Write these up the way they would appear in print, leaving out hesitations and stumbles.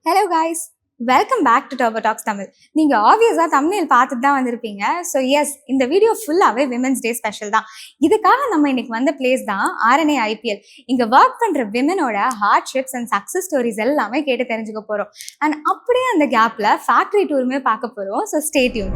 Hello guys, welcome back to Turbo Talks Tamil. நீங்க ஆப்வியஸா thumbnail பார்த்துட்டு தான் வந்திருப்பீங்க. ஸோ எஸ், இந்த வீடியோ ஃபுல்லாவே விமென்ஸ் டே ஸ்பெஷல் தான். இதுக்காக நம்ம இன்னைக்கு வந்த பிளேஸ் தான் RNA IPL. இங்க ஒர்க் பண்ற விமனோட ஹார்ட்ஷிப்ஸ் அண்ட் சக்சஸ் ஸ்டோரிஸ் எல்லாமே கேட்டு தெரிஞ்சுக்க போறோம். அண்ட் அப்படியே அந்த கேப்ல ஃபேக்டரி டூருமே பார்க்க போறோம். So stay tune.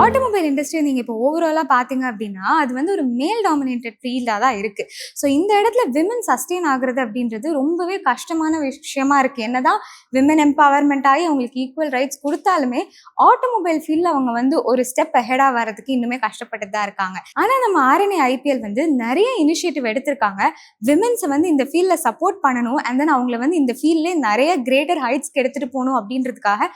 Automobile industry நீங்கள் இப்போ ஓவராலாக பார்த்தீங்க அப்படின்னா அது வந்து ஒரு மேல் டாமினேட்டட் ஃபீல்டாக தான் இருக்குது. ஸோ இந்த இடத்துல விமன் சஸ்டெயின் ஆகுறது அப்படின்றது ரொம்பவே கஷ்டமான விஷயமா இருக்குது. என்னதான் விமன் எம்பவர்மெண்ட் ஆகி அவங்களுக்கு ஈக்குவல் ரைட்ஸ் கொடுத்தாலுமே ஆட்டோமொபைல் ஃபீல்டில் அவங்க வந்து ஒரு ஸ்டெப் அஹெடாக வரதுக்கு இன்னுமே கஷ்டப்பட்டு தான் இருக்காங்க. ஆனால் நம்ம RNA IPL வந்து நிறைய இனிஷியேட்டிவ் எடுத்திருக்காங்க. விமென்ஸை வந்து இந்த ஃபீல்டில் சப்போர்ட் பண்ணணும் அண்ட் தென் அவங்கள வந்து இந்த ஃபீல்ட்லேயே நிறைய கிரேட்டர் ஹைட்ஸ்க்கு எடுத்துகிட்டு போகணும் அப்படின்றதுக்காக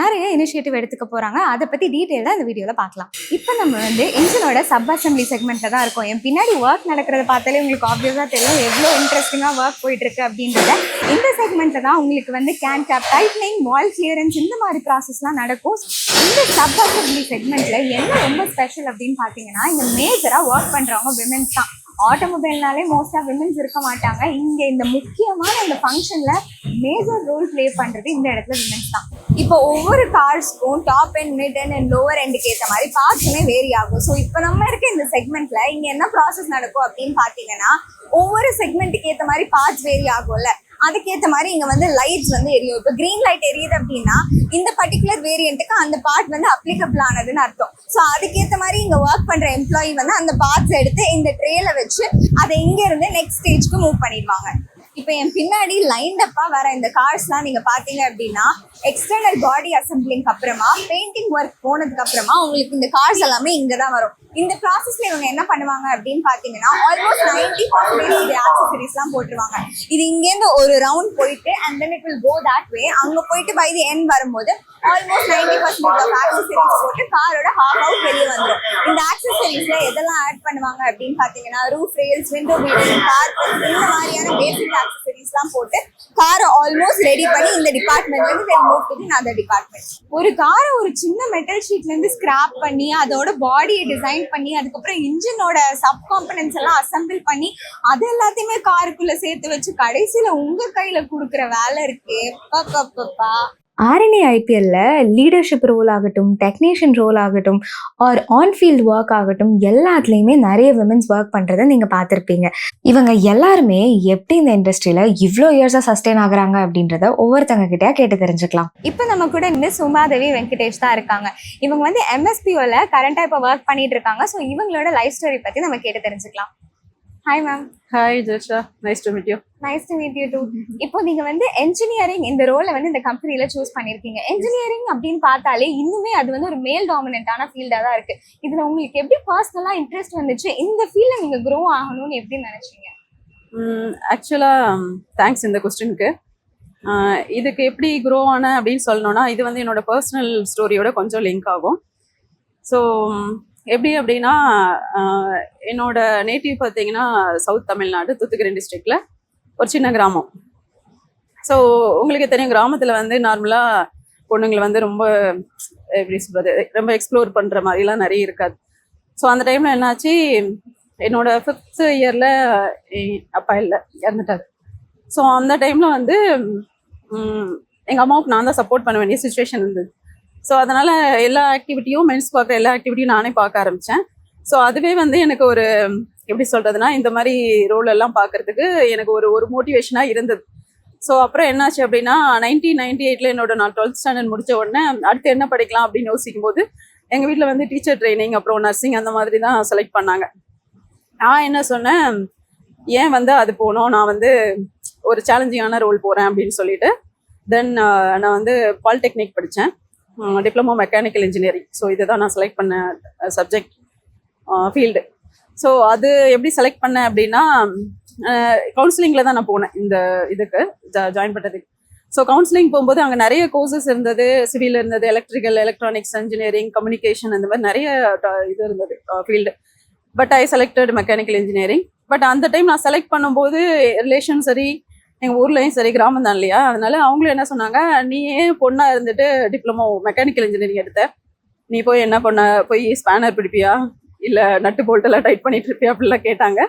நிறைய இனிஷியேட்டிவ் எடுத்துக்க போகிறாங்க. அதை பற்றி டீட்டெயிலாக இந்த வீடியோவில் பார்க்கலாம். இப்போ நம்ம வந்து இன்ஜினோட சப் அசம்பிளி செக்மெண்ட்ல தான் இருக்கோம். என் பின்னாடி ஒர்க் நடக்கிறத பார்த்தாலே உங்களுக்கு ஆப்வியஸாக தெரியும் எவ்வளோ இன்ட்ரெஸ்டிங்காக ஒர்க் போயிட்டு இருக்கு அப்படின்றத. இந்த செக்மெண்ட்ல தான் உங்களுக்கு வந்து can gap, tightening, wall clearance இந்த மாதிரி ப்ராசஸ்லாம் நடக்கும். இந்த சப் அசம்பிளி செக்மெண்ட்ல என்ன ரொம்ப ஸ்பெஷல் அப்படின்னு பார்த்தீங்கன்னா இங்க மேஜராக ஒர்க் பண்றவங்க விமென்ஸ் தான். ஆட்டோமொபைல்னாலே மோஸ்டா விமென்ஸ் இருக்க மாட்டாங்க. இங்க இந்த முக்கியமான இந்த ஃபங்க்ஷன்ல மேஜர் ரோல் பிளே பண்றது இந்த இடத்துல விமென்ஸ் தான். இப்போ ஒவ்வொரு கார்ஸ்க்கும் top and mid and lower எண்டுக்கு ஏற்ற மாதிரி பார்ட்ஸுமே வேரி ஆகும். ஸோ இப்போ நம்ம இருக்க இந்த செக்மெண்ட்ல இங்க என்ன ப்ராசஸ் நடக்கும் அப்படின்னு பார்த்தீங்கன்னா ஒவ்வொரு செக்மெண்ட்டுக்கு ஏற்ற மாதிரி பார்ட்ஸ் வேரி ஆகும்ல, அதுக்கேற்ற மாதிரி இங்க வந்து லைட்ஸ் வந்து எரியும். இப்போ கிரீன் லைட் எரியுது அப்படின்னா இந்த பர்டிகுலர் வேரியண்ட்டுக்கு அந்த பார்ட் வந்து அப்ளிகபிள் ஆனதுன்னு அர்த்தம். ஸோ அதுக்கேற்ற மாதிரி இங்க ஒர்க் பண்ற எம்ப்ளாயி வந்து அந்த பார்ட்ஸ் எடுத்து இந்த ட்ரேல வச்சு அதை இங்க இருந்து நெக்ஸ்ட் ஸ்டேஜ்க்கு மூவ் பண்ணிடுவாங்க. இப்போ என் பின்னாடி லைன்டப்பா வர இந்த கார்ஸ்லாம் நீங்க பாத்தீங்க அப்படின்னா எக்ஸ்டர்னல் பாடி அசம்பிளிங்க்கு அப்புறமா பெயிண்டிங் ஒர்க் போனதுக்கு அப்புறமா உங்களுக்கு இந்த கார்ஸ் எல்லாமே இங்க தான் வரும். இந்த ப்ராசஸ்ல இவங்க என்ன பண்ணுவாங்க அப்படின்னு பாத்தீங்கன்னா ஆல்மோஸ்ட் 90% ஆக்சசரிஸ்லாம் போட்டுருவாங்க. இது இங்கேருந்து ஒரு ரவுண்ட் போயிட்டு and then it will go that way. அங்க போயிட்டு பை தி எண்ட் வரும்போது ஆல்மோஸ்ட் 90% ஆஃப் ஆக்சசரிஸ் போட்டு காரோட ஹாஃப் அவுட் வெளியே வந்துடும். இந்த ஆக்சசரிஸ்ல எதெல்லாம் ஆட் பண்ணுவாங்க அப்படின்னு பாத்தீங்கன்னா roof rails, window beading, carpet இந்த மாதிரியான பேசிக் ஆக்சசரிஸ்லாம் போட்டு காரை ஆல்மோஸ்ட் ரெடி பண்ணி இந்த டிபார்ட்மெண்ட்ல இருந்து மூவ் டு another டிபார்ட்மெண்ட். ஒரு காரை ஒரு சின்ன மெட்டல் ஷீட்ல இருந்து ஸ்கிராப் பண்ணி அதோட பாடியை டிசைன் பண்ணி அதுக்கப்புறம் இன்ஜினோட சப் காம்பனன்ட்ஸ் எல்லாம் அசம்பிள் பண்ணி அது எல்லாத்தையுமே காருக்குள்ள சேர்த்து வச்சு கடைசியில உங்க கையில கொடுக்குற வேலை இருக்கு. RNA IPLல லீடர்ஷிப் ரோல் ஆகட்டும், டெக்னீஷியன் ரோல் ஆகட்டும், ஆர் ஆன்ஃபீல்ட் ஒர்க் ஆகட்டும், எல்லாத்துலேயுமே நிறைய விமென்ஸ் ஒர்க் பண்ணுறதை நீங்கள் பார்த்துருப்பீங்க. இவங்க எல்லாருமே எப்படி இந்த இண்டஸ்ட்ரியில் இவ்வளோ இயர்ஸாக சஸ்டெயின் ஆகுறாங்க அப்படின்றத ஒவ்வொருத்தங்க கிட்டே கேட்டு தெரிஞ்சுக்கலாம். இப்போ நம்ம கூட மிஸ் உமாதேவி வெங்கடேஷ் தான் இருக்காங்க. இவங்க வந்து MSPOல கரண்டாக இப்போ ஒர்க் பண்ணிட்டு இருக்காங்க. ஸோ இவங்களோட லைஃப் ஸ்டோரி பற்றி நம்ம கேட்டு தெரிஞ்சுக்கலாம். Hi ma'am. Hi Jesha, nice to meet you. Nice to meet you too. இப்போ நீங்க வந்து என்ஜினியரிங் இந்த ரோலை வந்து இந்த கம்பெனில சூஸ் பண்ணிருக்கீங்க. என்ஜினியரிங் அப்படின்னு பார்த்தாலே இன்னுமே அது வந்து ஒரு மேல் டாமினன்டான ஃபீல்டா தான் இருக்கு. இதுல உங்களுக்கு எப்படி பர்சனலா இன்ட்ரெஸ்ட் வந்துச்சு? இந்த ஃபீல்ட்ல நீங்க க்ரோ ஆகணும்னு எப்படி நினைச்சீங்க? ஆக்சுவலா தேங்க்ஸ் இந்த கொஸ்டினுக்கு. இதுக்கு எப்படி க்ரோ ஆன அப்படின்னு சொல்லணும்னா இது வந்து என்னோட பர்சனல் ஸ்டோரியோட கொஞ்சம் லிங்க் ஆகும். ஸோ எப்படி அப்படின்னா என்னோட நேட்டிவ் பார்த்தீங்கன்னா சவுத் தமிழ்நாடு, தூத்துக்குடி டிஸ்ட்ரிக்டில் ஒரு சின்ன கிராமம். ஸோ உங்களுக்கு தெரியும் கிராமத்தில் வந்து நார்மலாக பொண்ணுங்களை வந்து ரொம்ப எப்படி சொல்கிறது, ரொம்ப எக்ஸ்ப்ளோர் பண்ணுற மாதிரிலாம் நிறைய இருக்காது. ஸோ அந்த டைமில் என்னாச்சு, என்னோட 5th இயரில் அப்பா இல்லை, இறந்துட்டார். ஸோ அந்த டைமில் வந்து எங்கள் அம்மாவுக்கு நான் தான் சப்போர்ட் பண்ண வேண்டிய சுச்சுவேஷன் இருந்தது. ஸோ அதனால் எல்லா ஆக்டிவிட்டியும் மென்ஸ் பார்க்குற எல்லா ஆக்டிவிட்டியும் நானே பார்க்க ஆரம்பித்தேன். ஸோ அதுவே வந்து எனக்கு ஒரு எப்படி சொல்கிறதுனா இந்த மாதிரி ரோல் எல்லாம் பார்க்குறதுக்கு எனக்கு ஒரு மோட்டிவேஷனாக இருந்தது. ஸோ அப்புறம் என்னாச்சு அப்படின்னா 1998 என்னோட நான் 12th ஸ்டாண்டர்ட் முடித்த உடனே அடுத்து என்ன படிக்கலாம் அப்படின்னு யோசிக்கும் போது எங்கள் வீட்டில் வந்து டீச்சர் ட்ரைனிங் அப்புறம் நர்சிங் அந்த மாதிரி தான் செலக்ட் பண்ணாங்க. நான் என்ன சொன்னேன், ஏன் வந்து அது போனோம், நான் வந்து ஒரு சேலஞ்சிங்கான ரோல் போகிறேன் அப்படின்னு சொல்லிட்டு தென் நான் வந்து பாலிடெக்னிக் படித்தேன், டிப்ளமோ மெக்கானிக்கல் இன்ஜினியரிங். ஸோ இதுதான் நான் செலக்ட் பண்ண சப்ஜெக்ட் ஃபீல்டு. ஸோ அது எப்படி செலக்ட் பண்ணேன் அப்படின்னா கவுன்சிலிங்கில் தான் நான் போனேன் இந்த இதுக்கு ஜாயின் பண்ணுறதுக்கு. ஸோ கவுன்சிலிங் போகும்போது அங்கே நிறைய கோர்சஸ் இருந்தது, சிவில் இருந்தது, எலக்ட்ரிக்கல், எலக்ட்ரானிக்ஸ், இன்ஜினியரிங், கம்யூனிகேஷன், இந்த மாதிரி நிறைய இது இருந்தது field. But I selected mechanical engineering. But அந்த டைம் நான் செலக்ட் பண்ணும்போது ரிலேஷன் சரி, எங்கள் ஊர்லேயும் சரி, கிராமம் தான் இல்லையா, அதனால அவங்களும் என்ன சொன்னாங்க, நீ ஏன் பொண்ணாக இருந்துட்டு டிப்ளமோ மெக்கானிக்கல் இன்ஜினியரிங் எடுத்த, நீ போய் என்ன பண்ண, போய் ஸ்பேனர் பிடிப்பியா இல்லை நட்டு போல்ட்டெல்லாம் டைட் பண்ணிட்டு இருப்பியா அப்படிலாம் கேட்டாங்க.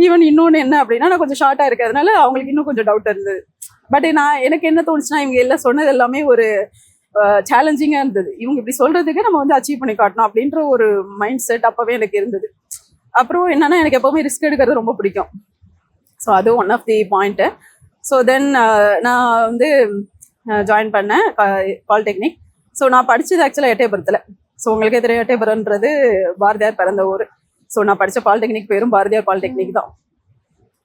ஈவன் இன்னொன்று என்ன அப்படின்னா, நான் கொஞ்சம் ஷார்ட்டாக இருக்கிறதுனால அவங்களுக்கு இன்னும் கொஞ்சம் டவுட் இருந்தது. பட் எனக்கு என்ன தோணுச்சுன்னா, இவங்க எல்லாம் சொன்னது எல்லாமே ஒரு சேலஞ்சிங்காக இருந்தது. இவங்க இப்படி சொல்கிறதுக்கு நம்ம வந்து அச்சீவ் பண்ணி காட்டணும் அப்படின்ற ஒரு மைண்ட் செட் அப்போவே எனக்கு இருந்தது. அப்புறம் என்னன்னா, எனக்கு எப்போவுமே ரிஸ்க் எடுக்கிறது ரொம்ப பிடிக்கும். ஸோ அது one of the point. So then நான் வந்து ஜாயின் பண்ணேன் பாலிடெக்னிக். ஸோ நான் படித்தது ஆக்சுவலாக எட்டயபுரத்தில். ஸோ உங்களுக்கே தெரியும், எட்டயபுரம்ன்றது பாரதியார் பிறந்த ஊர். ஸோ நான் படித்த பாலிடெக்னிக் பேரும் பாரதியார் பாலிடெக்னிக் தான்.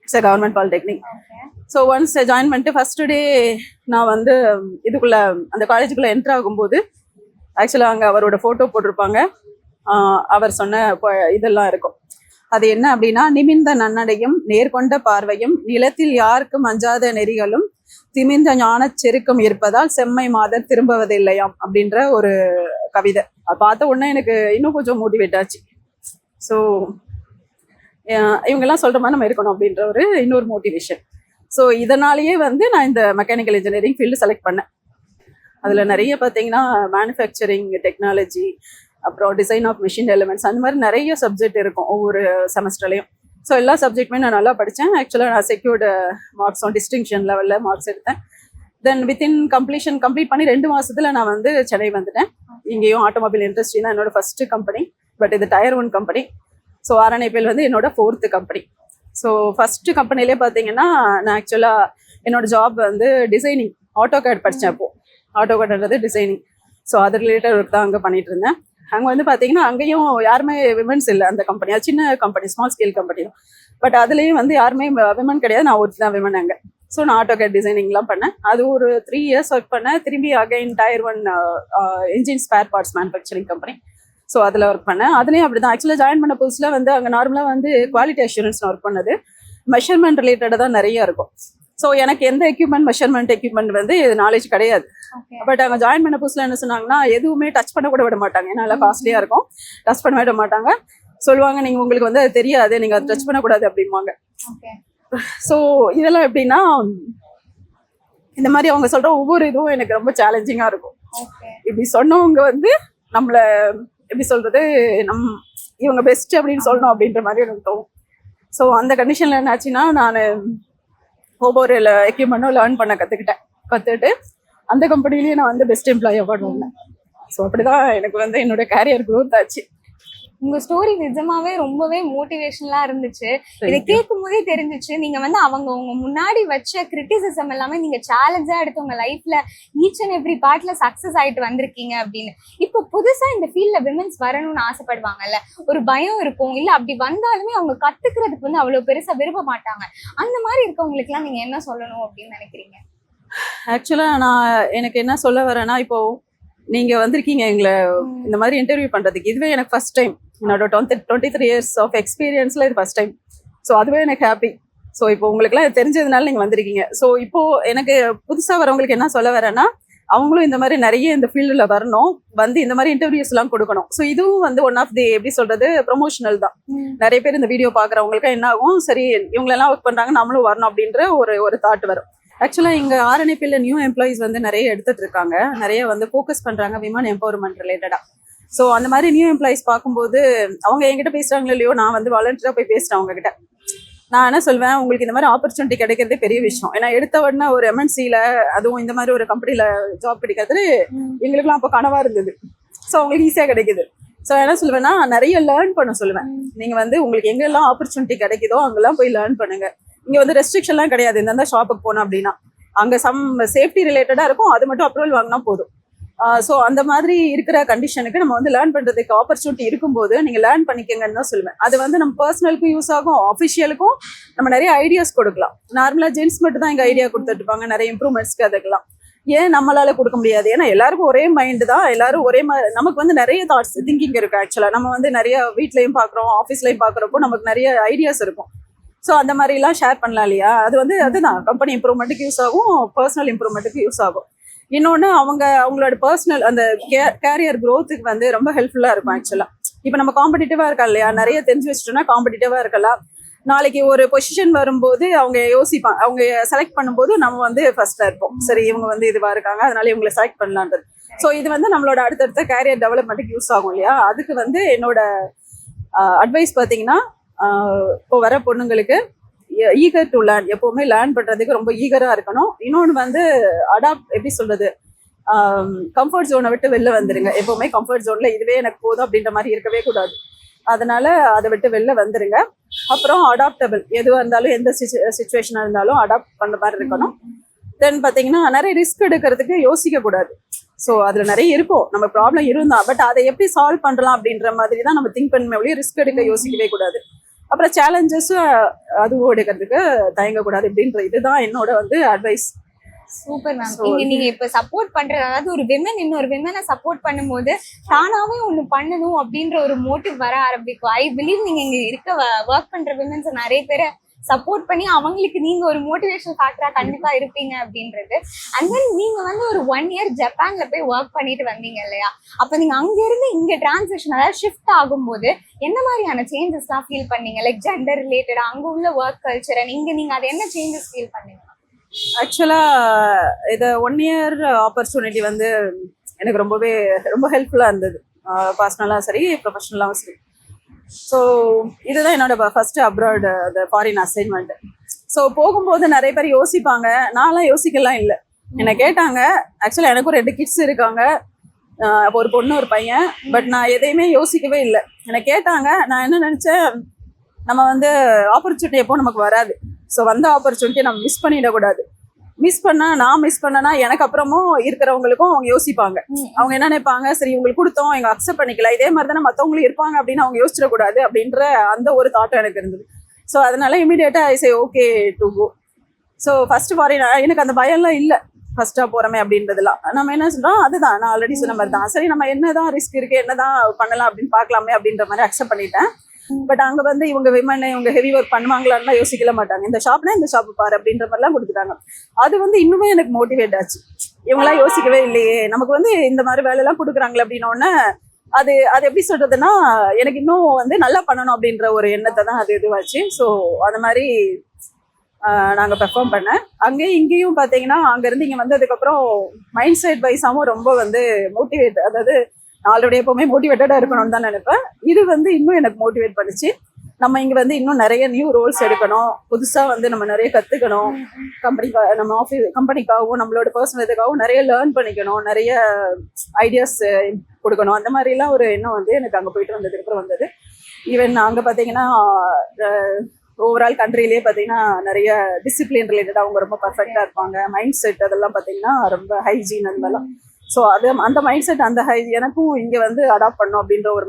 It's government polytechnic. So once join பண்ணிட்டு ஃபர்ஸ்ட் டே நான் வந்து இதுக்குள்ளே அந்த காலேஜுக்குள்ளே என்ட்ரு ஆகும்போது ஆக்சுவலாக அங்கே அவரோட ஃபோட்டோ போட்டிருப்பாங்க. அவர் சொன்ன இதெல்லாம் இருக்கும். அது என்ன அப்படின்னா, நிமிர்ந்த நன்னடையும் நேர்கொண்ட பார்வையும் நிலத்தில் யாருக்கும் அஞ்சாத நெறிகளும் திமிர்ந்த ஞான செருக்கம் இருப்பதால் செம்மை மாதர் திரும்புவதில்லையாம் அப்படின்ற ஒரு கவிதை. அது பார்த்த உடனே எனக்கு இன்னும் கொஞ்சம் மோட்டிவேட் ஆச்சு. ஸோ இவங்கெல்லாம் சொல்கிற மாதிரி நம்ம இருக்கணும் அப்படின்ற ஒரு இன்னொரு மோட்டிவேஷன். ஸோ இதனாலேயே வந்து நான் இந்த மெக்கானிக்கல் இன்ஜினியரிங் ஃபீல்டு செலக்ட் பண்ணேன். அதில் நிறைய பார்த்தீங்கன்னா மேனுஃபேக்சரிங் டெக்னாலஜி, அப்புறம் டிசைன் ஆஃப் மிஷின் எலிமெண்ட்ஸ், அந்த மாதிரி நிறைய சப்ஜெக்ட் இருக்கும் ஒவ்வொரு செமஸ்டர்லையும். ஸோ எல்லா சப்ஜெக்ட்டுமே நான் நல்லா படித்தேன். ஆக்சுவலாக நான் செக்யூர்டு மார்க்ஸ் டிஸ்டிங்ஷன் லெவலில் மார்க்ஸ் எடுத்தேன். தென் வித்தின் கம்ப்ளீட் பண்ணி 2 மாதத்தில் நான் வந்து சென்னை வந்துட்டேன். இங்கேயும் ஆட்டோமொபைல் இண்டஸ்ட்ரி தான் என்னோட ஃபஸ்ட்டு கம்பெனி. பட் இது Tier 1 கம்பெனி. ஸோ RNIPL வந்து என்னோட 4th கம்பெனி. ஸோ ஃபஸ்ட்டு கம்பெனிலே பார்த்தீங்கன்னா, நான் ஆக்சுவலாக என்னோட ஜாப் வந்து டிசைனிங், AutoCAD படித்தேன். அப்போது AutoCADன்றது டிசைனிங். ஸோ அது ரிலேட்டட் ஒர்க் தான் அங்கே பண்ணிட்டு இருந்தேன். அங்கே வந்து பார்த்தீங்கன்னா, அங்கேயும் யாருமே விமன்ஸ் இல்லை. அந்த கம்பெனி அது சின்ன கம்பெனி, ஸ்மால் ஸ்கேல் கம்பெனி தான். பட் அதுலேயும் வந்து யாருமே விமன் கிடையாது. நான் ஒருத்தி தான் விமன் அங்கே. ஸோ நான் AutoCAD டிசைனிங்லாம் பண்ணேன். அது ஒரு 3 years ஒர்க் பண்ணேன். திரும்பி again Tier 1 engine spare parts manufacturing company. So அதில் ஒர்க் பண்ணேன். அதுலேயும் அப்படி தான். ஆக்சுவலாக ஜாயின் பண்ண புதுசில் வந்து அங்கே நார்மலாக வந்து குவாலிட்டி அஷூரன்ஸ் ஒர்க் பண்ணது. மெஷர்மெண்ட் ரிலேட்டடாக தான் நிறைய இருக்கும். ஸோ எனக்கு எந்த மெஷர்மெண்ட் எக்யூப்மெண்ட் வந்து நாலேஜ் கிடையாது. பட் அங்கே ஜாயின் பண்ண புதுசில் என்ன சொன்னாங்கன்னா, எதுவுமே டச் பண்ண கூட விட மாட்டாங்க. ஏன்னா நல்லா காஸ்ட்லியாக இருக்கும். டச் பண்ண விட மாட்டாங்க. சொல்லுவாங்க, நீங்கள் உங்களுக்கு வந்து அது தெரியாது, நீங்கள் அதை டச் பண்ணக்கூடாது அப்படிம்பாங்க. ஸோ இதெல்லாம் எப்படின்னா, இந்த மாதிரி அவங்க சொல்கிற ஒவ்வொரு இதுவும் எனக்கு ரொம்ப சேலஞ்சிங்காக இருக்கும். இப்படி சொன்னவங்க வந்து நம்மளை எப்படி சொல்கிறது, இவங்க பெஸ்ட் அப்படின்னு சொல்லணும் அப்படின்ற மாதிரி எனக்கு தோணும். ஸோ அந்த கண்டிஷனில் என்ன ஆச்சுன்னா, நான் ஒவ்வொரு எக்யூப்மெண்ட்டும் லேர்ன் பண்ண கற்றுக்கிட்டு அந்த கம்பெனிலேயே நான் வந்து பெஸ்ட் எம்ப்ளாயி அவார்ட் வாங்கினேன். ஸோ அப்படிதான் எனக்கு வந்து என்னோட கேரியர் க்ரோத் ஆச்சு. உங்க ஸ்டோரி நிஜமாவே ரொம்பவே மோட்டிவேஷனலா இருந்துச்சு. இதை கேட்கும் போதே தெரிஞ்சிச்சு, நீங்க வந்து உங்க முன்னாடி வச்ச கிரிட்டிசிசம் எல்லாமே நீங்க சேலஞ்சா எடுத்து உங்க லைஃப்ல ஈச் அண்ட் எவ்ரி பார்ட்ல சக்சஸ் ஆயிட்டு வந்திருக்கீங்க அப்படின்னு. இப்போ புதுசா இந்த ஃபீல்ட்ல விமென்ஸ் வரணும்னு ஆசைப்படுவாங்கல்ல, ஒரு பயம் இருக்கும், இல்ல அப்படி வந்தாலுமே அவங்க கத்துக்கிறதுக்கு வந்து அவ்வளவு பெருசா விரும்ப மாட்டாங்க. அந்த மாதிரி இருக்கவங்களுக்கு எல்லாம் நீங்க என்ன சொல்லணும் அப்படின்னு நினைக்கிறீங்க? ஆக்சுவலா எனக்கு என்ன சொல்ல வரேன்னா, இப்போ நீங்க வந்திருக்கீங்க எங்களை இந்த மாதிரி இன்டர்வியூ பண்றதுக்கு. இதுவே எனக்கு ஃபர்ஸ்ட் டைம். என்னோட 23 years ஆஃப் எக்ஸ்பீரியன்ஸ்ல இது ஃபர்ஸ்ட் டைம். ஸோ அதுவே எனக்கு ஹாப்பி. ஸோ இப்போ உங்களுக்குலாம் இது தெரிஞ்சதுனால நீங்க வந்திருக்கீங்க. ஸோ இப்போ எனக்கு புதுசா வரவங்களுக்கு என்ன சொல்ல வரேன்னா, அவங்களும் இந்த மாதிரி நிறைய இந்த ஃபீல்டில் வரணும், வந்து இந்த மாதிரி இன்டர்வியூஸ் எல்லாம் கொடுக்கணும். ஸோ இதுவும் வந்து ஒன் ஆஃப் தி எப்படி சொல்றது, ப்ரொமோஷனல் தான். நிறைய பேர் இந்த வீடியோ பாக்குறவங்களுக்கு என்ன ஆகும், சரி இவங்களெல்லாம் ஒர்க் பண்றாங்க, நம்மளும் வரணும் அப்படின்ற ஒரு தாட் வரும். ஆக்சுவலாக இங்கே RNIPL நியூ எம்ப்ளாயிஸ் வந்து நிறைய எடுத்துட்டு இருக்காங்க. நிறைய வந்து ஃபோக்கஸ் பண்ணுறாங்க விமன் எம்பவர்மெண்ட் ரிலேட்டடாக. ஸோ அந்த மாதிரி நியூ எம்ப்ளாயிஸ் பார்க்கும்போது அவங்க என்கிட்ட பேசுகிறாங்களோ இல்லையோ, நான் வந்து வாலண்டியராக போய் பேசுகிறேன் அவங்ககிட்ட. நான் என்ன சொல்வேன், உங்களுக்கு இந்த மாதிரி ஆப்பர்ச்சுனிட்டி கிடைக்கிறதே பெரிய விஷயம். ஏன்னா எடுத்த உடனே ஒரு MNCல, அதுவும் இந்த மாதிரி ஒரு கம்பெனியில் ஜாப் கிடைக்கிறது எங்களுக்குலாம் அப்போ கனவாக இருந்தது. ஸோ அவங்களுக்கு ஈஸியாக கிடைக்குது. ஸோ என்ன சொல்லுவேன்னா, நிறைய லேர்ன் பண்ண சொல்லுவேன். நீங்கள் வந்து உங்களுக்கு எங்கெல்லாம் ஆப்பர்ச்சுனிட்டி கிடைக்குதோ அங்கெல்லாம் போய் லேர்ன் பண்ணுங்க. இங்கே வந்து ரெஸ்ட்ரிக்ஷன்லாம் கிடையாது. இந்த ஷாப்புக்கு போனோம் அப்படின்னா அங்கே சம் சேஃப்டி ரிலேட்டடாக இருக்கும், அது மட்டும் அப்ரூவல் வாங்கினா போதும். ஸோ அந்த மாதிரி இருக்கிற கண்டிஷனுக்கு நம்ம வந்து லேர்ன் பண்ணுறதுக்கு ஆப்பர்ச்சுனிட்டி இருக்கும்போது நீங்கள் லேர்ன் பண்ணிக்கங்கன்னு தான் சொல்லுவேன். அது வந்து நம்ம பர்சனலுக்கும் யூஸ் ஆகும், அஃபிஷியலுக்கும் நம்ம நிறைய ஐடியாஸ் கொடுக்கலாம். நார்மலாக ஜென்ஸ் மட்டும் தான் எங்கள் ஐடியா கொடுத்துட்டு இருப்பாங்க நிறைய இம்ப்ரூவ்மெண்ட்ஸ்க்கு. அதுக்கெல்லாம் ஏன் நம்மளால கொடுக்க முடியாது? ஏன்னா எல்லாருக்கும் ஒரே மைண்டு தான், எல்லாரும் ஒரே மாதிரி. நமக்கு வந்து நிறைய தாட்ஸ் திங்கிங் இருக்கு. ஆக்சுவலாக நம்ம வந்து நிறைய வீட்லையும் பார்க்குறோம், ஆஃபீஸ்லையும் பார்க்குறப்போ நமக்கு நிறைய ஐடியாஸ் இருக்கும். ஸோ அந்த மாதிரிலாம் ஷேர் பண்ணலாம் இல்லையா? அது வந்து அதுதான் கம்பெனி இம்ப்ரூவ்மெண்ட்டுக்கு யூஸ் ஆகும், பர்சனல் இம்ப்ரூவ்மெண்ட்டுக்கு யூஸ் ஆகும். இன்னொன்று அவங்களோட பர்சனல் அந்த கேரியர் க்ரோத்துக்கு வந்து ரொம்ப ஹெல்ப்ஃபுல்லாக இருக்கும். ஆக்சுவலாக இப்போ நம்ம காம்படிட்டிவாக இருக்கா இல்லையா, நிறைய தெரிஞ்சு வச்சுட்டோம்னா காம்படிட்டிவாக இருக்கலாம். நாளைக்கு ஒரு பொசிஷன் வரும்போது அவங்க யோசிப்பாங்க, அவங்க செலக்ட் பண்ணும்போது நம்ம வந்து ஃபர்ஸ்ட்டாக இருப்போம். சரி இவங்க வந்து இதுவாக இருக்காங்க, அதனால இவங்களை செலக்ட் பண்ணலான்றது. ஸோ இது வந்து நம்மளோட அடுத்தடுத்த கேரியர் டெவலப்மெண்ட்டுக்கு யூஸ் ஆகும் இல்லையா. அதுக்கு வந்து என்னோட அட்வைஸ் பார்த்தீங்கன்னா, இப்போ வர பொண்ணுங்களுக்கு ஈகர் டு லேர்ன், எப்போவுமே லேர்ன் பண்ணுறதுக்கு ரொம்ப ஈகராக இருக்கணும். இன்னொன்று வந்து எப்படி சொல்கிறது, கம்ஃபர்ட் ஜோனை விட்டு வெளில வந்துருங்க. எப்போவுமே கம்ஃபர்ட் ஜோனில் இதுவே எனக்கு போதும் அப்படின்ற மாதிரி இருக்கவே கூடாது. அதனால அதை விட்டு வெளில வந்துருங்க. அப்புறம் அடாப்டபிள், எதுவாக இருந்தாலும் எந்த சுச்சுவேஷனாக இருந்தாலும் அடாப்ட் பண்ண மாதிரி இருக்கணும். தென் பார்த்தீங்கன்னா நிறைய ரிஸ்க் எடுக்கிறதுக்கு யோசிக்க கூடாது. ஸோ அதில் நிறைய இருக்கும், நம்ம ப்ராப்ளம் இருந்தா, பட் அதை எப்படி சால்வ் பண்ணலாம் அப்படின்ற மாதிரி தான் நம்ம திங்க் பண்ண ஒழிய ரிஸ்க் எடுக்க யோசிக்கவே கூடாது. அப்புறம் சேலஞ்சஸும் அதுவும் எடுக்கிறதுக்கு தயங்கக்கூடாது அப்படின்ற இதுதான் என்னோட வந்து அட்வைஸ். Super ma'am. நீங்க இப்ப சப்போர்ட் பண்றது, அதாவது ஒரு விமன் இன்னொரு விமனை சப்போர்ட் பண்ணும்போது தானாவே ஒண்ணு பண்ணணும் அப்படின்ற ஒரு மோட்டிவ் வர ஆரம்பிக்கும். ஐ பிலீவ் நீங்க இங்க இருக்க ஒர்க் பண்ற விமன்ஸ் நிறைய பேரை சப்போர்ட் பண்ணி அவங்களுக்கு நீங்க ஒரு மோட்டிவேஷன் ஃபேக்டரா கண்டிப்பா இருப்பீங்க அப்படின்றது. அண்ட் தென் நீங்க வந்து ஒரு 1 year ஜப்பான்ல போய் ஒர்க் பண்ணிட்டு வந்தீங்க இல்லையா, அப்ப நீங்க அங்க இருந்து இங்க டிரான்சிஷன், அதாவது ஷிஃப்ட் ஆகும்போது என்ன மாதிரியான சேஞ்சஸ் எல்லாம் ஃபீல் பண்ணீங்க? லைக் ஜெண்டர் ரிலேட்டடா அங்க உள்ள ஒர்க் கல்ச்சர் அண்ட் நீங்க அதை என்ன சேஞ்சஸ் ஃபீல் பண்ணீங்க? ஆக்சுவலாக இது 1 year ஆப்பர்ச்சுனிட்டி வந்து எனக்கு ரொம்ப ஹெல்ப்ஃபுல்லாக இருந்தது, பர்சனலாக சரி ப்ரொஃபஷனலாகவும் சரி. ஸோ இதுதான் என்னோட first abroad foreign assignment. So போகும்போது நிறைய பேர் யோசிப்பாங்க, நான்லாம் யோசிக்கலாம் இல்லை. என்னை கேட்டாங்க, ஆக்சுவலாக எனக்கும் 2 கிட்ஸ் இருக்காங்க, ஒரு பொண்ணு ஒரு பையன். பட் நான் எதையுமே யோசிக்கவே இல்லை. என்னை கேட்டாங்க, நான் என்ன நினச்சேன், நம்ம வந்து ஆப்பர்ச்சுனிட்டி எப்போ நமக்கு வராது. ஸோ வந்த ஆப்பர்ச்சுனிட்டியை நம்ம மிஸ் பண்ணிடக்கூடாது. மிஸ் பண்ணனா எனக்கு அப்புறமும் இருக்கிறவங்களுக்கும் அவங்க யோசிப்பாங்க. அவங்க என்ன நினைப்பாங்க, சரி இவங்களுக்கு கொடுத்தோம், எங்க அக்செப்ட் பண்ணிக்கலாம், இதே மாதிரி தானே மற்றவங்களும் இருப்பாங்க அப்படின்னு அவங்க யோசிச்சிடக்கூடாது அப்படின்ற அந்த ஒரு தாட்டம் எனக்கு இருந்தது. ஸோ அதனால இமீடியட்டா I say okay to go. So first foreign எனக்கு அந்த பயம்லாம் இல்லை, ஃபர்ஸ்டா போறமே அப்படின்றதுலாம். நம்ம என்ன சொல்றோம், அதுதான் நான் ஆல்ரெடி சொன்ன மாதிரி தான், சரி நம்ம என்னதான் ரிஸ்க் இருக்கு, என்னதான் பண்ணலாம் அப்படின்னு பார்க்கலாமே அப்படின்ற மாதிரி அக்செப்ட் பண்ணிட்டேன். பட் அங்க வந்து இவங்க விமன் இவங்க ஹெவி ஒர்க் பண்ணுவாங்களான்னா யோசிக்கல மாட்டாங்க. இந்த ஷாப்னா இந்த ஷாப் பாரு அப்படின்ற மாதிரிலாம் கொடுத்துட்டாங்க. அது வந்து இன்னுமே எனக்கு மோட்டிவேட் ஆச்சு. இவங்களாம் யோசிக்கவே இல்லையே, நமக்கு வந்து இந்த மாதிரி வேலையெல்லாம் கொடுக்குறாங்களே அப்படின்னோடனே அது எப்படி சொல்றதுன்னா, எனக்கு இன்னும் வந்து நல்லா பண்ணணும் அப்படின்ற ஒரு எண்ணத்தை தான் அது இதுவாச்சு. ஸோ அந்த மாதிரி நாங்கள் பெர்ஃபார்ம் பண்ணேன். அங்கேயும் இங்கேயும் பார்த்தீங்கன்னா, அங்கேருந்து இங்கே வந்ததுக்கப்புறம் மைண்ட் செட் வைஸாகவும் ரொம்ப வந்து மோட்டிவேட், அதாவது ஆல்ரெடி எப்பவுமே மோட்டிவேட்டடாக இருக்கணும்னு தான் நினைப்பேன். இது வந்து இன்னும் எனக்கு மோட்டிவேட் பண்ணிச்சு. நம்ம இங்கே வந்து இன்னும் நிறைய நியூ ரோல்ஸ் எடுக்கணும், புதுசாக வந்து நம்ம நிறைய கற்றுக்கணும், நம்ம கம்பெனிக்காகவும் நம்மளோட பர்சனல் இதுக்காகவும் நிறைய லேர்ன் பண்ணிக்கணும், நிறைய ஐடியாஸ் கொடுக்கணும். அந்த மாதிரிலாம் ஒரு எண்ணம் வந்து எனக்கு அங்கே போயிட்டு வந்ததுக்கப்புறம் வந்தது. ஈவன் அங்கே பார்த்தீங்கன்னா ஓவரால் கண்ட்ரிலேயே பார்த்தீங்கன்னா நிறைய டிசிப்ளின் ரிலேட்டடாக அவங்க ரொம்ப பர்ஃபெக்டாக இருப்பாங்க. மைண்ட் செட் அதெல்லாம் பார்த்தீங்கன்னா ரொம்ப ஹைஜீன் அந்த மாதிரிலாம். ஸோ அந்த மைண்ட் செட் அந்த எனக்கும் இங்கே வந்து அடாப்ட் பண்ணோம் அப்படின்ற ஒரு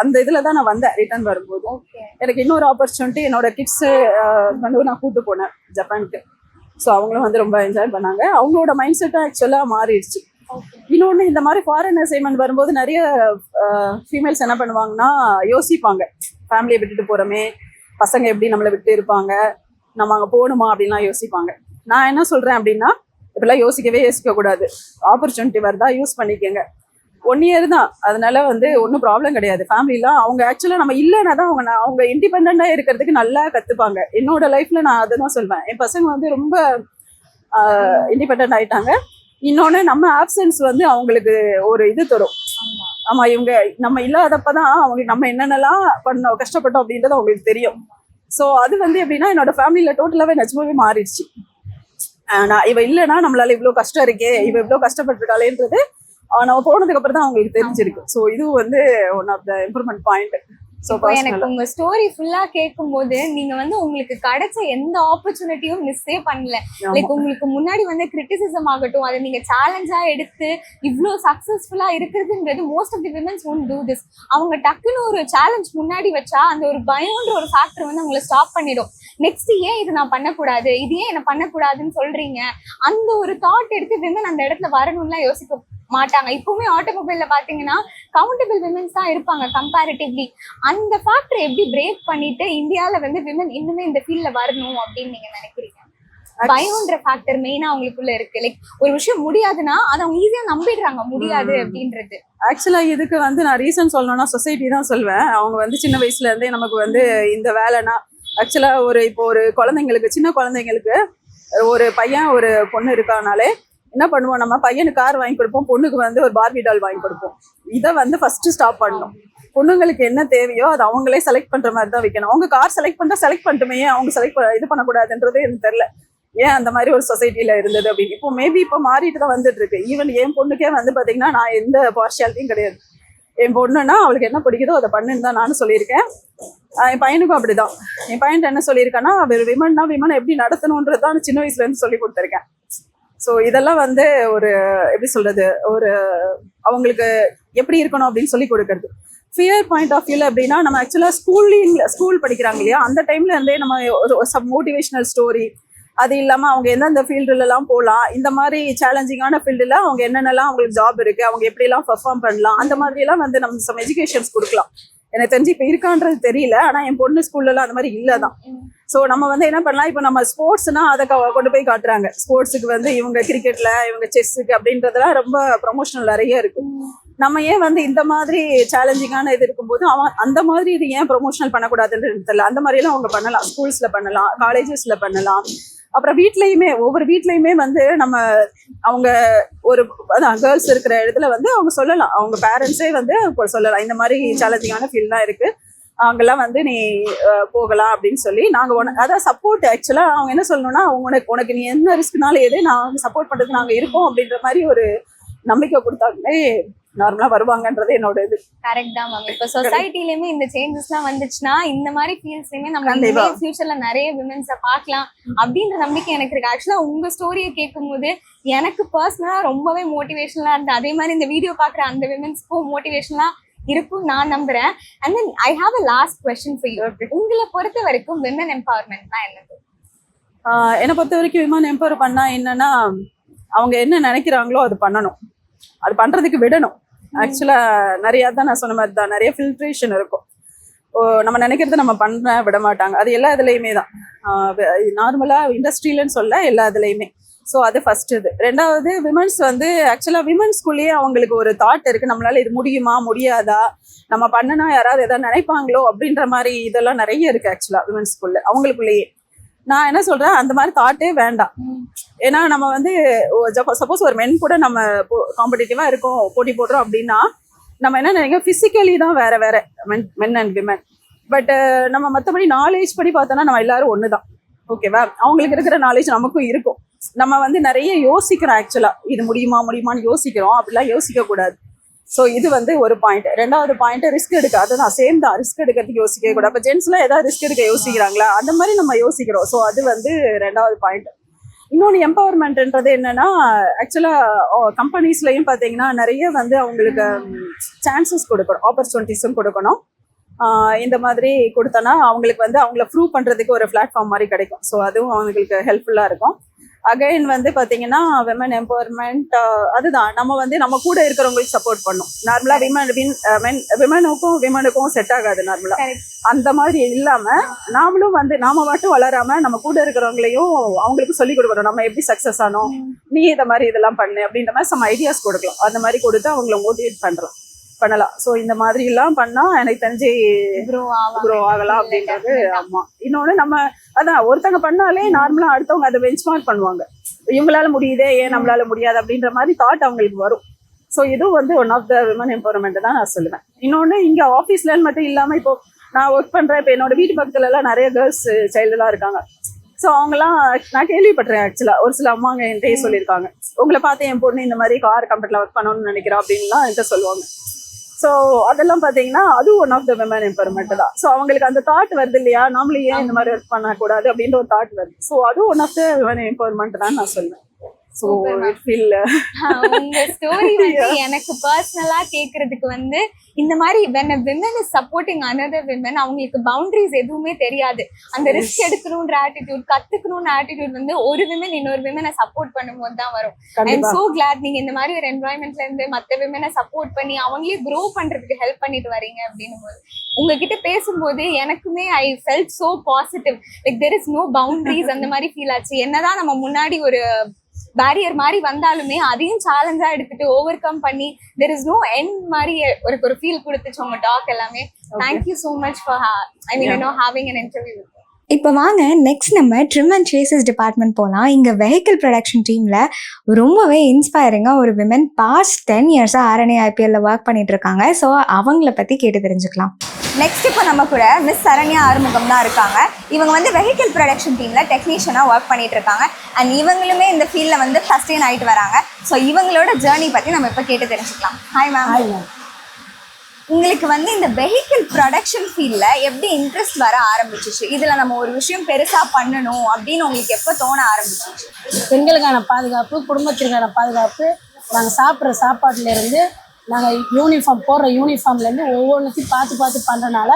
அந்த இதில் தான் நான் வந்தேன். ரிட்டர்ன் வரும்போது எனக்கு இன்னொரு ஆப்பர்ச்சுனிட்டி, என்னோட கிட்ஸு வந்து நான் கூப்பிட்டு போனேன் ஜப்பானுக்கு. ஸோ அவங்களும் வந்து ரொம்ப என்ஜாய் பண்ணாங்க. அவங்களோட மைண்ட் செட்டும் ஆக்சுவலாக மாறிடுச்சு. இன்னொன்று, இந்த மாதிரி ஃபாரின் அசைன்மெண்ட் வரும்போது நிறைய ஃபீமேல்ஸ் என்ன பண்ணுவாங்கன்னா யோசிப்பாங்க, ஃபேமிலியை விட்டுட்டு போகிறோமே, பசங்க எப்படி நம்மளை விட்டு இருப்பாங்க, நம்ம அங்கே போகணுமா அப்படின்லாம் யோசிப்பாங்க. நான் என்ன சொல்கிறேன் அப்படின்னா, இப்பெல்லாம் யோசிக்க கூடாது. ஆப்பர்ச்சுனிட்டி வருதா யூஸ் பண்ணிக்கோங்க. 1 year தான், அதனால வந்து ஒன்றும் ப்ராப்ளம் கிடையாது. ஃபேமிலிலாம் அவங்க ஆக்சுவலாக நம்ம இல்லைன்னா தான் அவங்க இண்டிபெண்டாக இருக்கிறதுக்கு நல்லா கற்றுப்பாங்க. என்னோட லைஃப்ல நான் அதை தான் சொல்வேன். என் பசங்க வந்து ரொம்ப இண்டிபெண்ட் ஆயிட்டாங்க. இன்னொன்று, நம்ம ஆப்சன்ஸ் வந்து அவங்களுக்கு ஒரு இது தரும். ஆமாம், இவங்க நம்ம இல்லாதப்பதான் அவங்க நம்ம என்னென்னலாம் பண்ணோம் கஷ்டப்பட்டோம் அப்படின்றது அவங்களுக்கு தெரியும். ஸோ அது வந்து எப்படின்னா, என்னோட ஃபேமிலியில் டோட்டலாகவே நிஜமாவே மாறிடுச்சு. நான் இவ இல்லைன்னா நம்மளால இவ்வளோ கஷ்டம் இருக்கே, இவ இவ்வளோ கஷ்டப்பட்டுருக்காளேன்றது நம்ம போனதுக்கு அப்புறம் தான் அவங்களுக்கு தெரிஞ்சிருக்கு. ஸோ இதுவும் வந்து one of the improvement point. எனக்கு உங்க ஸ்டோரி ஃபுல்லா கேட்கும்போது நீங்க வந்து உங்களுக்கு கிடைச்ச எந்த ஆப்பர்ச்சுனிட்டியும் மிஸ்ஸே பண்ணல. லைக் உங்களுக்கு முன்னாடி வந்து கிரிட்டிசிசம் ஆகட்டும், அதை நீங்க சேலஞ்சா எடுத்து இவ்வளோ சக்சஸ்ஃபுல்லா இருக்கிறதுன்றது most of the women's won't do this. அவங்க டக்குன்னு ஒரு சேலஞ்ச் முன்னாடி வச்சா அந்த ஒரு பயம்ன்ற ஒரு ஃபேக்டர் வந்து அவங்களை ஸ்டாப் பண்ணிடும். நெக்ஸ்ட் ஏன் இது நான் பண்ணக்கூடாது, இது ஏன் என்ன பண்ணக்கூடாதுன்னு சொல்றீங்க, அந்த ஒரு தாட் எடுத்து விமன் அந்த இடத்துல வரணும்லாம் யோசிக்க மாட்டாங்க. இப்பவுமே ஆட்டோமொபைல்ல பாத்தீங்கன்னா கவுண்டபிள் விமன்ஸ் தான் இருப்பாங்க கம்பேரிட்டிவ்லி. அந்த ஃபேக்டரை எப்படி பிரேக் பண்ணிட்டு இந்தியால வந்து விமன் இன்னுமே இந்த ஃபீல்ட்ல வரணும் அப்படின்னு நீங்க நினைக்கிறீங்க? பயம்ன்ற ஃபேக்டர் மெயினா அவங்களுக்குள்ள இருக்கு. லைக் ஒரு விஷயம் முடியாதுன்னா அதை அவங்க ஈஸியா நம்பிடுறாங்க முடியாது அப்படின்றது. ஆக்சுவலா இதுக்கு வந்து நான் ரீசன் சொல்லணும்னா சொசைட்டி தான் சொல்வேன். அவங்க வந்து சின்ன வயசுல இருந்தே நமக்கு வந்து இந்த வேலைனா, ஆக்சுவலா இப்போ ஒரு குழந்தைங்களுக்கு, சின்ன குழந்தைங்களுக்கு ஒரு பையன் ஒரு பொண்ணு இருக்கானாலே என்ன பண்ணுவோம், நம்ம பையனுக்கு கார் வாங்கி கொடுப்போம், பொண்ணுக்கு வந்து ஒரு பார்பி டால் வாங்கி கொடுப்போம். இதை வந்து ஃபர்ஸ்ட் ஸ்டாப் பண்ணணும். பொண்ணுங்களுக்கு என்ன தேவையோ அது அவங்களே செலக்ட் பண்ற மாதிரி தான் வைக்கணும். அவங்க கார் செலக்ட் பண்ணட்டுமே, அவங்க இது பண்ணக்கூடாதுன்றது எனக்கு தெரியல. ஏன் அந்த மாதிரி ஒரு சொசைட்டில இருந்தது அப்படின்னு. இப்போ மேபி இப்போ மாறிட்டு தான் வந்துட்டு இருக்கு. ஈவன் என் பொண்ணுக்கே வந்து பாத்தீங்கன்னா நான் எந்த பார்ஷியாலிட்டியும் கிடையாது. என் பொண்ணுன்னா அவளுக்கு என்ன பிடிக்குதோ அதை பண்ணுன்னு தான் நானும் சொல்லியிருக்கேன். என் பையனுக்கும் அப்படிதான். என் பையன் என்ன சொல்லியிருக்கான்னா, விமன் எப்படி நடத்தணும்ன்றதான் சின்ன வயசுல இருந்து சொல்லி கொடுத்துருக்கேன். ஸோ இதெல்லாம் வந்து ஒரு எப்படி சொல்றது, ஒரு அவங்களுக்கு எப்படி இருக்கணும் அப்படின்னு சொல்லி கொடுக்கறது. ஃபியர் பாயிண்ட் ஆஃப் வியூல அப்படின்னா, நம்ம ஆக்சுவலா ஸ்கூல் படிக்கிறாங்க இல்லையா, அந்த டைம்ல இருந்தே நம்ம ஒரு சம் மோட்டிவேஷனல் ஸ்டோரி, அது இல்லாம அவங்க எந்தெந்த ஃபீல்டுல எல்லாம் போகலாம், இந்த மாதிரி சேலஞ்சிங்கான ஃபீல்டுல அவங்க என்னென்னலாம் அவங்களுக்கு ஜாப் இருக்கு, அவங்க எப்படி எல்லாம் பெர்ஃபார்ம் பண்ணலாம், அந்த மாதிரி எல்லாம் வந்து நம்ம சம் எஜுகேஷன்ஸ் கொடுக்கலாம். எனக்கு தெரிஞ்சு இப்போ இருக்கான்றது தெரியல, ஆனா என் பொண்ணு ஸ்கூல்ல எல்லாம் அந்த மாதிரி இல்லதான். ஸோ நம்ம வந்து என்ன பண்ணலாம், இப்போ நம்ம ஸ்போர்ட்ஸ்னா அதை கொண்டு போய் காட்டுறாங்க. ஸ்போர்ட்ஸுக்கு வந்து இவங்க கிரிக்கெட்ல, இவங்க செஸ்ஸுக்கு அப்படின்றதெல்லாம் ரொம்ப ப்ரொமோஷனல் நிறைய இருக்கு. நம்ம ஏன் வந்து இந்த மாதிரி சேலஞ்சிங்கான இது இருக்கும்போது அந்த மாதிரி இது ஏன் ப்ரொமோஷனல் பண்ணக்கூடாதுன்றது தெரியல. அந்த மாதிரி எல்லாம் அவங்க பண்ணலாம், ஸ்கூல்ஸ்ல பண்ணலாம், காலேஜஸ்ல பண்ணலாம். அப்புறம் வீட்லயுமே, ஒவ்வொரு வீட்லயுமே வந்து நம்ம அவங்க ஒரு அதான் கேர்ள்ஸ் இருக்கிற இடத்துல வந்து அவங்க சொல்லலாம், அவங்க பேரண்ட்ஸே வந்து சொல்லலாம், இந்த மாதிரி சேலஞ்சிங்கான ஃபீல் தான் இருக்கு, அங்கெல்லாம் வந்து நீ போகலாம் அப்படின்னு சொல்லி நாங்கள் அதான் சப்போர்ட். ஆக்சுவலாக அவங்க என்ன சொல்லணும்னா, உனக்கு நீ என்ன ரிஸ்க்னாலும் எது நான் சப்போர்ட் பண்ணுறதுக்கு நாங்கள் இருக்கோம் அப்படின்ற மாதிரி ஒரு நம்பிக்கை கொடுத்தாங்களே நார்மலா வருவாங்கன்றது என்னோட இது. கரெக்ட் தான் மேம். இப்ப சொசைட்டிலயுமே இந்த சேஞ்சஸ் எல்லாம் வந்துச்சுன்னா இந்த மாதிரி ஃபீல்ட்ஸ்லயுமே நம்ம ஃபியூச்சர்ல நிறைய விமென்ஸை பார்க்கலாம் அப்படின்ற நம்பிக்கை எனக்கு இருக்கு. ஆக்சுவலா உங்க ஸ்டோரியை கேட்கும் போது எனக்கு பர்சனலா ரொம்பவே மோட்டிவேஷனலா இருந்தது. அதே மாதிரி இந்த வீடியோ பாக்குற அந்த விமென்ஸ்க்கும் மோட்டிவேஷனலா இருக்கும் நான் நம்புறேன். And then I have a last question for you. உங்களை பொறுத்த வரைக்கும் விமன் எம்பவர்மெண்ட்னா என்னது? என்னை பொறுத்த வரைக்கும் விமன் எம்பவர் பண்ணா என்னன்னா, அவங்க என்ன நினைக்கிறாங்களோ அது பண்ணணும், அது பண்றதுக்கு விடணும். ஆக்சுவலா நிறைய தான் நான் சொன்ன மாதிரி தான் நிறைய ஃபில்ட்ரேஷன் இருக்கும். நம்ம நினைக்கிறத நம்ம பண்ண விட மாட்டாங்க. அது எல்லா இதுலயுமே தான், நார்மலா இண்டஸ்ட்ரியிலன்னு சொல்ல எல்லா இதுலயுமே. ஸோ அது ஃபர்ஸ்ட். இது ரெண்டாவது, விமன்ஸ் வந்து ஆக்சுவலா விமன்ஸ்குள்ளேயே அவங்களுக்கு ஒரு தாட் இருக்கு, நம்மளால இது முடியுமா முடியாதா, நம்ம பண்ணனா யாராவது எதாவது நினைப்பாங்களோ அப்படின்ற மாதிரி இதெல்லாம் நிறைய இருக்கு ஆக்சுவலா விமன்ஸ்குள்ள அவங்களுக்குள்ளேயே. நான் என்ன சொல்றேன், அந்த மாதிரி தாட்டே வேண்டாம். ஏன்னா நம்ம வந்து சப்போஸ் ஒரு மென் கூட நம்ம காம்படிட்டிவா இருக்கோம், போட்டி போடுறோம் அப்படின்னா நம்ம என்ன நினைக்கிறோம், பிசிக்கலி தான் வேற வேற மென் அண்ட் விமன். பட் நம்ம மற்றபடி நாலேஜ் படி பார்த்தோம்னா நம்ம எல்லாரும் ஒண்ணுதான். ஓகேவா? அவங்களுக்கு இருக்கிற நாலேஜ் நமக்கும் இருக்கும். நம்ம வந்து நிறைய யோசிக்கிறோம். ஆக்சுவலா இது முடியுமான்னு யோசிக்கிறோம். அப்படிலாம் யோசிக்க கூடாது. ஸோ இது வந்து ஒரு பாயிண்ட். ரெண்டாவது பாயிண்ட், ரிஸ்க் எடுக்க. அதுதான் சேம் தான், ரிஸ்க் எடுக்கிறதுக்கு யோசிக்கவே கூடாது. அப்போ ஜென்ஸ்லாம் ஏதாவது ரிஸ்க் எடுக்க யோசிக்கிறாங்களா, அந்த மாதிரி நம்ம யோசிக்கிறோம். ஸோ அது வந்து ரெண்டாவது பாயிண்ட். இன்னொன்று எம்பவர்மெண்ட்ன்றது என்னன்னா, ஆக்சுவலா கம்பெனிஸ்லயும் பார்த்தீங்கன்னா நிறைய வந்து அவங்களுக்கு சான்சஸ் கொடுக்கணும், ஆப்பர்ச்சுனிட்டிஸும் கொடுக்கணும். இந்த மாதிரி கொடுத்தோன்னா அவங்களுக்கு வந்து அவங்கள ப்ரூவ் பண்றதுக்கு ஒரு பிளாட்ஃபார்ம் மாதிரி கிடைக்கும். ஸோ அதுவும் அவங்களுக்கு ஹெல்ப்ஃபுல்லா இருக்கும். அகைன் வந்து பாத்தீங்கன்னா விமன் எம்பவர்மெண்ட் அதுதான், நம்ம வந்து நம்ம கூட இருக்கிறவங்களுக்கு சப்போர்ட் பண்ணும். நார்மலா விமனுக்கும் செட் ஆகாது நார்மலா. அந்த மாதிரி இல்லாம நாமளும் வந்து நாம மட்டும் வளராம நம்ம கூட இருக்கிறவங்களையும் அவங்களுக்கு சொல்லி கொடுக்கணும், நம்ம எப்படி சக்சஸ் ஆனோம், நீ இதை மாதிரி இதெல்லாம் பண்ணு அப்படின்ற மாதிரி சம் ஐடியாஸ் கொடுக்கலாம். அந்த மாதிரி கொடுத்து அவங்களை மோட்டிவேட் பண்ணலாம். ஸோ இந்த மாதிரி எல்லாம் பண்ணா எனக்கு தெரிஞ்சு க்ரோ ஆகலாம் அப்படின்றது. ஆமா. இன்னொன்னு, நம்ம அதான் ஒருத்தங்க பண்ணாலே நார்மலா அடுத்தவங்க அதை பெஞ்ச்மார்க் பண்ணுவாங்க, இவங்களால முடியுதே ஏன் நம்மளால முடியாது அப்படின்ற மாதிரி தாட் அவங்களுக்கு வரும். ஸோ இதுவும் வந்து one of the women empowerment தான் நான் சொல்லுவேன். இன்னொன்னு, இங்க ஆஃபீஸ்ல மட்டும் இல்லாம இப்போ நான் ஒர்க் பண்றேன், இப்போ என்னோட வீட்டு பக்கத்துல எல்லாம் நிறைய கேர்ள்ஸ் சைல்டு எல்லாம் இருக்காங்க. ஸோ அவங்கலாம் நான் கேள்விப்பட்டேன். ஆக்சுவலா ஒரு சில அம்மாங்க என்கிட்டயே சொல்லியிருக்காங்க, உங்களை பார்த்து என் பொண்ணு இந்த மாதிரி கார் கம்பெனில ஒர்க் பண்ணணும்னு நினைக்கிறா அப்படின்லாம் என்கிட்ட சொல்லுவாங்க. ஸோ அதெல்லாம் பார்த்தீங்கன்னா அது one of the women empowerment தான். ஸோ அவங்களுக்கு அந்த தாட் வருது இல்லையா, நாமளும் ஏன் இந்த மாதிரி ஒர்க் பண்ணக்கூடாது அப்படின்ற ஒரு தாட் வருது. ஸோ அதுவும் one of the women empowerment தான் நான் சொல்லுவேன். ஸோ இட் ஃபீல் உங்க ஸ்டோரி வந்து எனக்கு பர்சனலா கேட்கறதுக்கு வந்து இந்த மாதிரி when a women is supporting another women, அவங்களுக்கு பவுண்டரிஸ் எதுவுமே தெரியாது. அந்த ரிஸ்க் எடுக்கணும்ன்ற ஆட்டிடியூட், கத்துக்கணும்னு ஆட்டிடியூட் வந்து ஒரு விமன் இன்னொரு விமனை சப்போர்ட் பண்ணும்போது தான் வரும். ஐ எம் சோ கிளாட் நீங்க இந்த மாதிரி ஒரு என்வாயன்மெண்ட்ல இருந்து மற்ற விமனை சப்போர்ட் பண்ணி அவங்களே க்ரோ பண்றதுக்கு ஹெல்ப் பண்ணிட்டு வரீங்க அப்படின்னு போது உங்ககிட்ட பேசும்போது எனக்குமே I felt so positive. Like there is no boundaries அந்த மாதிரி ஃபீல் ஆச்சு. என்னதான் நம்ம முன்னாடி ஒரு பேரியர் மாதிரி வந்தாலுமே அதையும் சேலஞ்சா எடுத்துட்டு ஓவர் கம் பண்ணி தெர் இஸ் நோ எண்ட் மாதிரி ஒரு ஃபீல் கொடுத்துச்சு உங்க டாக் எல்லாமே. Thank you so much for having an interview with me. இப்போ வாங்க நெக்ஸ்ட் நம்ம ட்ரிம் அண்ட் சேசஸ் டிபார்ட்மெண்ட் போகலாம். இங்கே வெஹிக்கிள் ப்ரொடக்ஷன் டீமில் ரொம்பவே இன்ஸ்பைரிங்காக ஒரு விமன் பாஸ்ட் 10 இயர்ஸாக ஆர்என்ஏ ஐபிஎல்ல ஒர்க் பண்ணிட்டு இருக்காங்க. ஸோ அவங்கள பற்றி கேட்டு தெரிஞ்சுக்கலாம். நெக்ஸ்ட் இப்போ நம்ம கூட மிஸ் சரண்யா ஆறுமுகம் தான் இருக்காங்க. இவங்க வந்து வெஹிக்கிள் ப்ரொடக்ஷன் டீமில் டெக்னீஷியனாக ஒர்க் பண்ணிட்டு இருக்காங்க. அண்ட் இவங்களுமே இந்த ஃபீல்டில் வந்து சஸ்டெயின் ஆகிட்டு வராங்க. ஸோ இவங்களோட ஜேர்னி பற்றி நம்ம இப்போ கேட்டு தெரிஞ்சுக்கலாம். Hi ma'am. உங்களுக்கு வந்து இந்த வெஹிக்கிள் ப்ரொடக்ஷன் ஃபீல்டில் எப்படி இன்ட்ரெஸ்ட் வர ஆரம்பிச்சிச்சு? இதில் நம்ம ஒரு விஷயம் பெருசாக பண்ணணும் அப்படின்னு உங்களுக்கு எப்போ தோண ஆரம்பிச்சிச்சு? பெண்களுக்கான பாதுகாப்பு, குடும்பத்திற்கான பாதுகாப்பு, நாங்கள் சாப்பிட்ற சாப்பாட்டுலேருந்து நாங்கள் போடுற யூனிஃபார்ம்லேருந்து ஒவ்வொன்றுத்தையும் பார்த்து பண்ணுறனால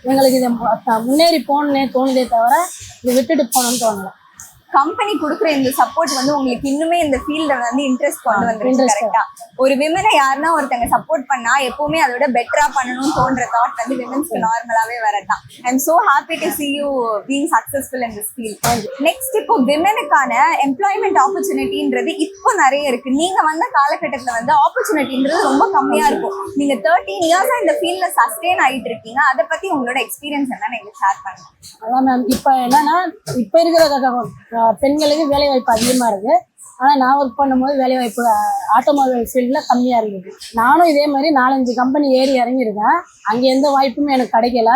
எங்களுக்கு இதை முன்னேறி போகணுன்னே தோணுதே தவிர இதை விட்டுட்டு போகணுன்னு தோணலை. கம்பெனி கொடுக்குற இந்த சப்போர்ட் வந்து உங்களுக்கு இன்னுமே இந்த ஃபீல்டில் வந்து இன்ட்ரெஸ்ட் கொண்டு வந்துருக்கு. கரெக்டா? ஒரு விமனை யாருன்னா ஒருத்தங்க சப்போர்ட் பண்ணா எப்பவுமே அதோட பெட்டரா பண்ணணும்னு தோன்ற தாட் வந்து விமன்ஸ்க்கு நார்மலாவே வரதான். I am so happy to see you being successful in this field. Next இப்போ விமனுக்கான எம்ப்ளாய்மெண்ட் ஆப்பர்ச்சுனிட்டின்றது இப்போ நிறைய இருக்கு. நீங்க வந்த காலகட்டத்தில் வந்து ஆப்பர்ச்சுனிட்டின்றது ரொம்ப கம்மியா இருக்கும். நீங்க 13 இயர்ஸா இந்த ஃபீல்ட்ல சஸ்டெயின் ஆகிட்டு இருக்கீங்க. அதை பத்தி உங்களோட எக்ஸ்பீரியன்ஸ் என்னன்னு எங்களுக்கு ஷேர் பண்ணுங்க. அதான் மேம், இப்போ என்னன்னா இப்போ இருக்கிற பெண்களுக்கு வேலைவாய்ப்பு அதிகமாக இருக்குது. ஆனால் நான் ஒர்க் பண்ணும்போது வேலைவாய்ப்பு ஆட்டோமொபைல் ஃபீல்டில் கம்மியாக இருந்தது. நானும் இதே மாதிரி 4-5 கம்பெனி ஏறி இறங்கியிருக்கேன். அங்கே எந்த வாய்ப்புமே எனக்கு கிடைக்கல.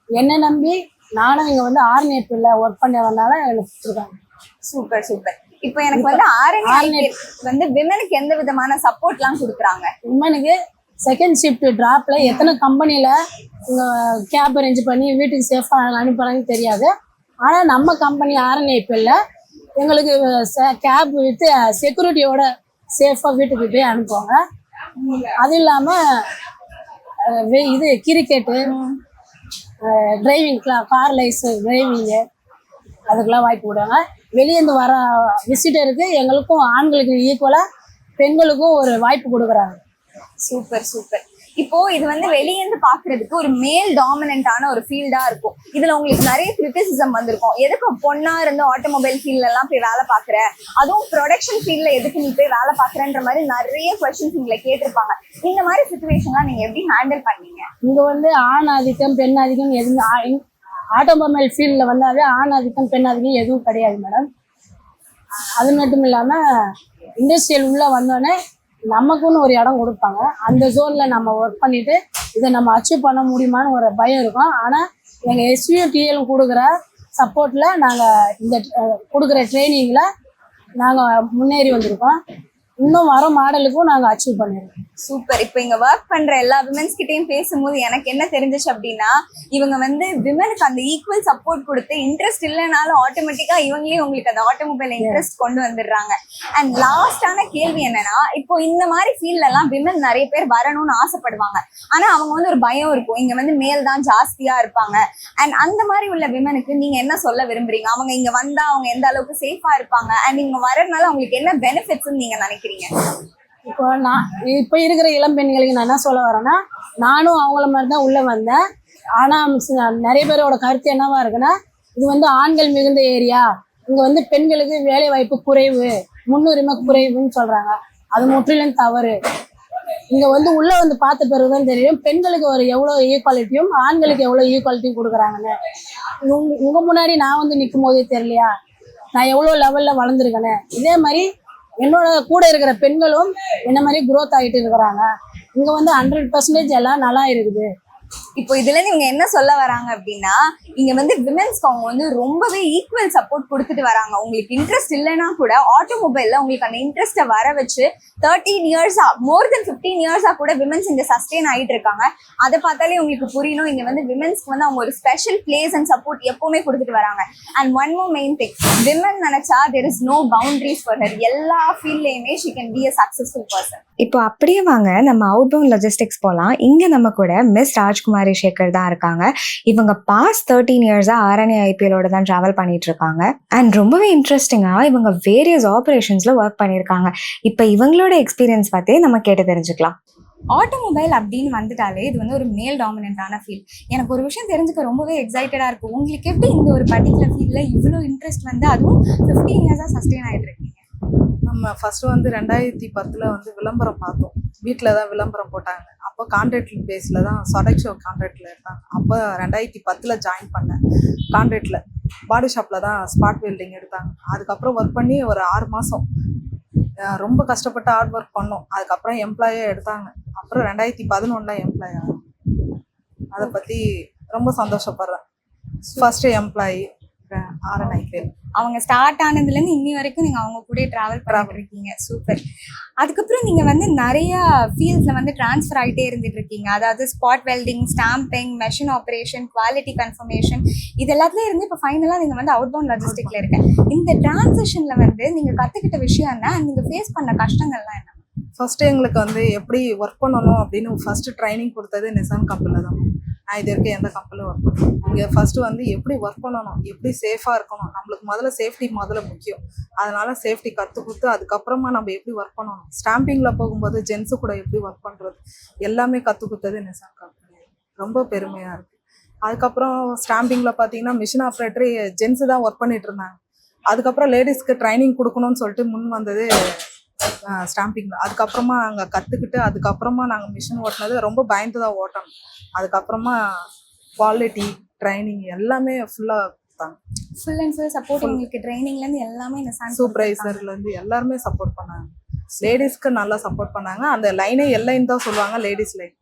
என்னை நம்பி நானும் இங்கே வந்து ஆர்என்ஏபியில் ஒர்க் பண்ணதுனால எனக்கு கொடுத்துருக்காங்க. Super super. இப்போ எனக்கு வந்து ஆர்என்ஏ வந்து விமனுக்கு எந்த விதமான சப்போர்ட்லாம் கொடுக்குறாங்க? விமனுக்கு செகண்ட் ஷிஃப்ட் ட்ராப்பில் எத்தனை கம்பெனியில் இங்கே கேப் அரேஞ்ச் பண்ணி வீட்டுக்கு சேஃபாக அனுப்புகிறாங்கன்னு தெரியாது. ஆனால் நம்ம கம்பெனி ஆர்என்ஏபியில் எங்களுக்கு கேப் வித்து செக்யூரிட்டியோட சேஃபாக வீட்டுக்கு போய் அனுப்புவாங்க. அது இல்லாமல் இது கிரிக்கெட்டு, டிரைவிங் கார் லைசன்ஸ் டிரைவிங்கு அதுக்கெல்லாம் வாய்ப்பு விடுவாங்க. வெளியேந்து வர விசிட்டருக்கு எங்களுக்கும் ஆண்களுக்கு ஈக்குவலாக பெண்களுக்கும் ஒரு வாய்ப்பு கொடுக்குறாங்க. Super super. இப்போ இது வந்து வெளியேந்து பாக்குறதுக்கு ஒரு மேல் டாமினன்டான ஒரு ஃபீல்டா இருக்கும். இதுல உங்களுக்கு நிறைய கிரிட்டிசிசம் வந்திருக்கும். எதுக்கு பொண்ணா இருந்து ஆட்டோமொபைல் ஃபீல்ட்ல எல்லாம் போய் வேலை பாக்குற, அதுவும் ப்ரொடக்ஷன் ஃபீல்ட்ல எதுக்கு நீ போய் வேலை பாக்குறன்ற மாதிரி நிறைய கொஸ்டின்ஸ் உங்களை கேட்டிருப்பாங்க. இந்த மாதிரி சுச்சுவேஷன்லாம் நீங்க எப்படி ஹேண்டில் பண்ணீங்க? இங்க வந்து ஆண் ஆதிக்கம் பெண் ஆதிக்கம் எதுவும் ஆட்டோமொபைல் ஃபீல்டில் வந்தாவே ஆண் ஆதிக்கம் பெண் ஆதிக்கம் எதுவும் கிடையாது மேடம். அது மட்டும் இல்லாமல் இண்டஸ்ட்ரியல் உள்ளே வந்தோடனே நமக்குன்னு ஒரு இடம் கொடுப்பாங்க. அந்த ஜோனில் நம்ம ஒர்க் பண்ணிவிட்டு இதை நம்ம அச்சீவ் பண்ண முடியுமான்னு ஒரு பயம் இருக்கும். ஆனால் எங்கள் எஸ்யூடிஎல் கொடுக்குற சப்போர்ட்டில் நாங்கள் இந்த கொடுக்குற ட்ரைனிங்கில் நாங்கள் முன்னேறி வந்திருக்கோம். இன்னும் வர மாடலுக்கும் நாங்கள் அச்சீவ் பண்ணிருக்கோம். சூப்பர். இப்போ இங்க ஒர்க் பண்ற எல்லா விமன்ஸ் கிட்டையும் பேசும்போது எனக்கு என்ன தெரிஞ்சிச்சு அப்படின்னா, இவங்க வந்து விமனுக்கு அந்த ஈக்குவல் சப்போர்ட் கொடுத்து இன்ட்ரெஸ்ட் இல்லைனாலும் ஆட்டோமேட்டிக்கா இவங்களே உங்களுக்கு அந்த ஆட்டோமொபைல் இன்ட்ரெஸ்ட் கொண்டு வந்துடுறாங்க. அண்ட் லாஸ்டான கேள்வி என்னன்னா, இப்போ இந்த மாதிரி ஃபீல்ட்ல எல்லாம் விமன் நிறைய பேர் வரணும்னு ஆசைப்படுவாங்க. ஆனா அவங்க வந்து ஒரு பயம் இருக்கும், இங்க வந்து மேல் தான் ஜாஸ்தியா இருப்பாங்க. அண்ட் அந்த மாதிரி உள்ள விமனுக்கு நீங்க என்ன சொல்ல விரும்புறீங்க? அவங்க இங்க வந்தா அவங்க எந்த அளவுக்கு சேஃபா இருப்பாங்க, அண்ட் இங்க வரதுனால அவங்களுக்கு என்ன பெனிஃபிட்ஸ் நீங்க நினைக்கிறீங்க? இப்போ இருக்கிற இளம் பெண்களுக்கு நான் என்ன சொல்ல வரேன்னா, நானும் அவங்கள மாதிரி தான் உள்ளே வந்தேன். ஆனால் நிறைய பேரோட கருத்து என்னவா இருக்குன்னா, இது வந்து ஆண்கள் மிகுந்த ஏரியா, இங்கே வந்து பெண்களுக்கு வேலை வாய்ப்பு குறைவு, முன்னுரிமை குறைவுன்னு சொல்கிறாங்க. அது முற்றிலும் தவறு. இங்கே வந்து உள்ளே வந்து பார்த்த பிறகுதான் தெரியும் பெண்களுக்கு ஒரு எவ்வளோ ஈக்குவாலிட்டியும் ஆண்களுக்கு எவ்வளோ ஈக்குவாலிட்டியும் கொடுக்குறாங்கன்னு. உங்கள் முன்னாடி நான் வந்து நிற்கும் போதே தெரியலையா நான் எவ்வளோ லெவலில் வளர்ந்துருக்கேன்னு. இதே மாதிரி என்னோட கூட இருக்கிற பெண்களும் என்ன மாதிரி குரோத் ஆகிட்டு இருக்கிறாங்க. இங்க வந்து 100% எல்லாம் நல்லா இருக்குது. இப்போ இதுல இருந்து இவங்க என்ன சொல்ல வராங்க அப்படின்னா, இங்க வந்து விமென்ஸ்க்கு அவங்க வந்து ரொம்பவே ஈக்குவல் சப்போர்ட் கொடுத்துட்டு வராங்க. உங்களுக்கு இன்ட்ரெஸ்ட் இல்லைன்னா கூட ஆட்டோமொபைல்ல உங்களுக்கு அந்த இன்ட்ரெஸ்ட்டை வர வச்சு 13 இயர்ஸா மோர் தென் 15 இயர்ஸா கூட விமென்ஸ் இங்க சஸ்டெயின் ஆகிட்டு இருக்காங்க. அதை பார்த்தாலே உங்களுக்கு புரியணும், இங்க வந்து விமென்ஸ்க்கு வந்து அவங்க ஒரு ஸ்பெஷல் பிளேஸ் அண்ட் சப்போர்ட் எப்பவுமே கொடுத்துட்டு வராங்க. And one more main thing, women நினைச்சா there is no boundaries for her. எல்லா ஃபீல்ட்லயுமே she can be a successful person. இப்போ அப்படியே வாங்க நம்ம அவுட்பவுண்ட் லாஜிஸ்டிக்ஸ் போகலாம். இங்க நம்ம கூட மிஸ் ராஜ்குமாரி சேகர் தான் இருக்காங்க. இவங்க பாஸ்ட் 13 இயர்ஸா ஆர்என்ஏ ஐபிஎலோட தான் டிராவல் பண்ணிட்டு இருக்காங்க. அண்ட் ரொம்பவே இன்ட்ரெஸ்டிங்கா இவங்க வேரியஸ் ஆபரேஷன்ஸ்ல ஒர்க் பண்ணியிருக்காங்க. இப்போ இவங்களோட எக்ஸ்பீரியன்ஸ் பத்தி நம்ம கேட்டு தெரிஞ்சுக்கலாம். ஆட்டோமொபைல் அப்படின்னு வந்துட்டாலே இது வந்து ஒரு மேல் டாமினன்டான ஃபீல்ட். எனக்கு ஒரு விஷயம் தெரிஞ்சுக்க ரொம்பவே எக்ஸைட்டடாக இருக்கும். உங்களுக்கு எப்படி இந்த ஒரு பர்டிகுலர் ஃபீல்டில் இவ்வளோ இன்ட்ரெஸ்ட் வந்து அதுவும் 15 இயர்ஸாக சஸ்டெயின் ஆகிட்டு இருக்கீங்க? நம்ம ஃபஸ்ட்டு வந்து 2010 வந்து விளம்பரம் பார்த்தோம். வீட்டில் தான் விளம்பரம் போட்டாங்க. அப்போ கான்ட்ராக்ட் பேஸில் தான் சடக் ஷோ கான்ட்ராக்டில் எடுத்தாங்க. அப்போ 2010 ஜாயின் பண்ணேன் கான்ட்ராக்டில். பாடி ஷாப்பில் தான் ஸ்பாட் வெல்டிங் எடுத்தாங்க. அதுக்கப்புறம் ஒர்க் பண்ணி ஒரு 6 மாதம் ரொம்ப கஷ்டப்பட்டு ஹார்ட் ஒர்க் பண்ணோம். அதுக்கப்புறம் எம்ப்ளாயே எடுத்தாங்க. அப்புறம் 2011 எம்ப்ளாய் ஆகும். அதை பற்றி ரொம்ப சந்தோஷப்படுறேன். First employee RNIPL. அவங்க ஸ்டார்ட் ஆனதுலேருந்து இன்னி வரைக்கும் நீங்கள் அவங்க கூட ட்ராவல் இருக்கீங்க. சூப்பர். அதுக்கப்புறம் நீங்கள் வந்து நிறைய ஃபீல்ட்ஸில் வந்து ட்ரான்ஸ்ஃபர் ஆகிட்டே இருந்துட்டு இருக்கீங்க. அதாவது spot welding, stamping, machine operation, quality confirmation, இது எல்லாத்துலேயும் இருந்து இப்போ ஃபைனலாக நீங்கள் வந்து அவுட்பவுண்ட் லாஜிஸ்டிக்ல இருக்க. இந்த டிரான்சிஷனில் வந்து நீங்கள் கற்றுக்கிட்ட விஷயம் என்ன, நீங்கள் ஃபேஸ் பண்ண கஷ்டங்கள்லாம் என்ன? ஃபர்ஸ்ட் எங்களுக்கு வந்து எப்படி ஒர்க் பண்ணணும் அப்படின்னு ஃபர்ஸ்ட் ட்ரைனிங் கொடுத்தது நிசான் கம்பெனியில் தான். நான் இது வரைக்கும் எந்த கம்பெனிலும் ஒர்க் பண்ணேன். இங்கே ஃபர்ஸ்ட் வந்து எப்படி ஒர்க் பண்ணணும், எப்படி சேஃபாக இருக்கணும், நம்மளுக்கு முதல்ல சேஃப்டி முக்கியம். அதனால சேஃப்டி கற்றுக் கொடுத்து அதுக்கப்புறமா நம்ம எப்படி ஒர்க் பண்ணணும், ஸ்டாம்பிங்கில் போகும்போது ஜென்ஸு கூட எப்படி ஒர்க் பண்ணுறது எல்லாமே கற்றுக் கொடுத்தது நிசான் கம்பெனி. ரொம்ப பெருமையாக இருக்குது. அதுக்கப்புறம் ஸ்டாம்பிங்கில் பார்த்தீங்கன்னா மிஷின் ஆப்ரேட்டர் ஜென்ஸு தான் ஒர்க் பண்ணிட்டு இருந்தாங்க. அதுக்கப்புறம் லேடிஸ்க்கு ட்ரைனிங் கொடுக்கணும்னு சொல்லிட்டு முன் வந்தது ஸ்டாம்பிங்கில். அதுக்கப்புறமா நாங்கள் கற்றுக்கிட்டு அதுக்கப்புறமா நாங்கள் மிஷின் ஓட்டினது ரொம்ப பயந்து தான் ஓட்டணும். அதுக்கப்புறமா குவாலிட்டி ட்ரைனிங் எல்லாமே ஃபுல்லாக கொடுத்தாங்க. ஃபுல் அண்ட் ஃபுல் சப்போர்ட் உங்களுக்கு ட்ரைனிங்லேருந்து எல்லாமே இந்த சூப்பர்வைசர்லேருந்து எல்லாருமே சப்போர்ட் பண்ணாங்க. லேடிஸ்க்கு நல்லா சப்போர்ட் பண்ணாங்க. அந்த லைனே எல்லைன்னு தான் சொல்லுவாங்க, ladies line.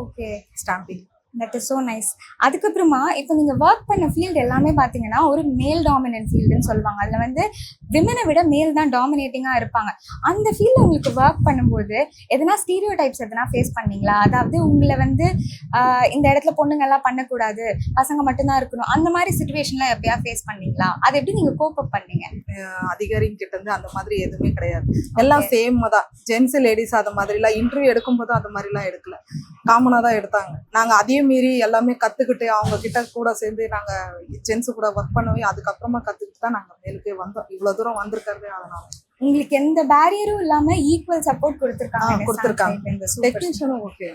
Okay, stamping. That is so nice. அதுக்கப்புறமா இப்போ நீங்கள் ஒர்க் பண்ண ஃபீல்டு எல்லாமே பார்த்தீங்கன்னா ஒரு மேல் டாமினன்ட் ஃபீல்டுன்னு சொல்லுவாங்க. அதில் வந்து விமனை விட மேல் தான் டாமினேட்டிங்காக இருப்பாங்க. அந்த ஃபீல்டில் உங்களுக்கு ஒர்க் பண்ணும்போது எதனா ஸ்டீரியோ டைப்ஸ் எதனா ஃபேஸ் பண்ணீங்களா? அதாவது உங்களை வந்து இந்த இடத்துல பொண்ணுங்கள்லாம் பண்ணக்கூடாது, பசங்க மட்டும்தான் இருக்கணும், அந்த மாதிரி சுச்சுவேஷன்லாம் எப்பயா ஃபேஸ் பண்ணீங்களா? அதை எப்படி நீங்கள் கோப் அப் பண்ணீங்க? அதிகாரிங்க கிட்ட இருந்து அந்த மாதிரி எதுவுமே கிடையாது. எல்லாம் சேம் தான். ஜென்ஸ் லேடிஸ் அந்த மாதிரிலாம் இன்டர்வியூ எடுக்கும்போது அந்த மாதிரிலாம் எடுக்கல, காமனாக தான் எடுத்தாங்க. நாங்கள் அதையும் மீறி எல்லாமே கற்றுக்கிட்டு அவங்க கிட்ட கூட சேர்ந்து நாங்கள் ஜென்ஸு கூட ஒர்க் பண்ணவே அதுக்கப்புறமா கற்றுக்கிட்டு தான் நாங்கள் மேலுக்கே வந்தோம். இவ்வளோ தூரம் வந்திருக்கிறது அதனால. உங்களுக்கு எந்த பேரியரும் இல்லாமல் ஈக்குவல் சப்போர்ட் கொடுத்துருக்காங்க. டெக்னீஷியனும் ஓகே.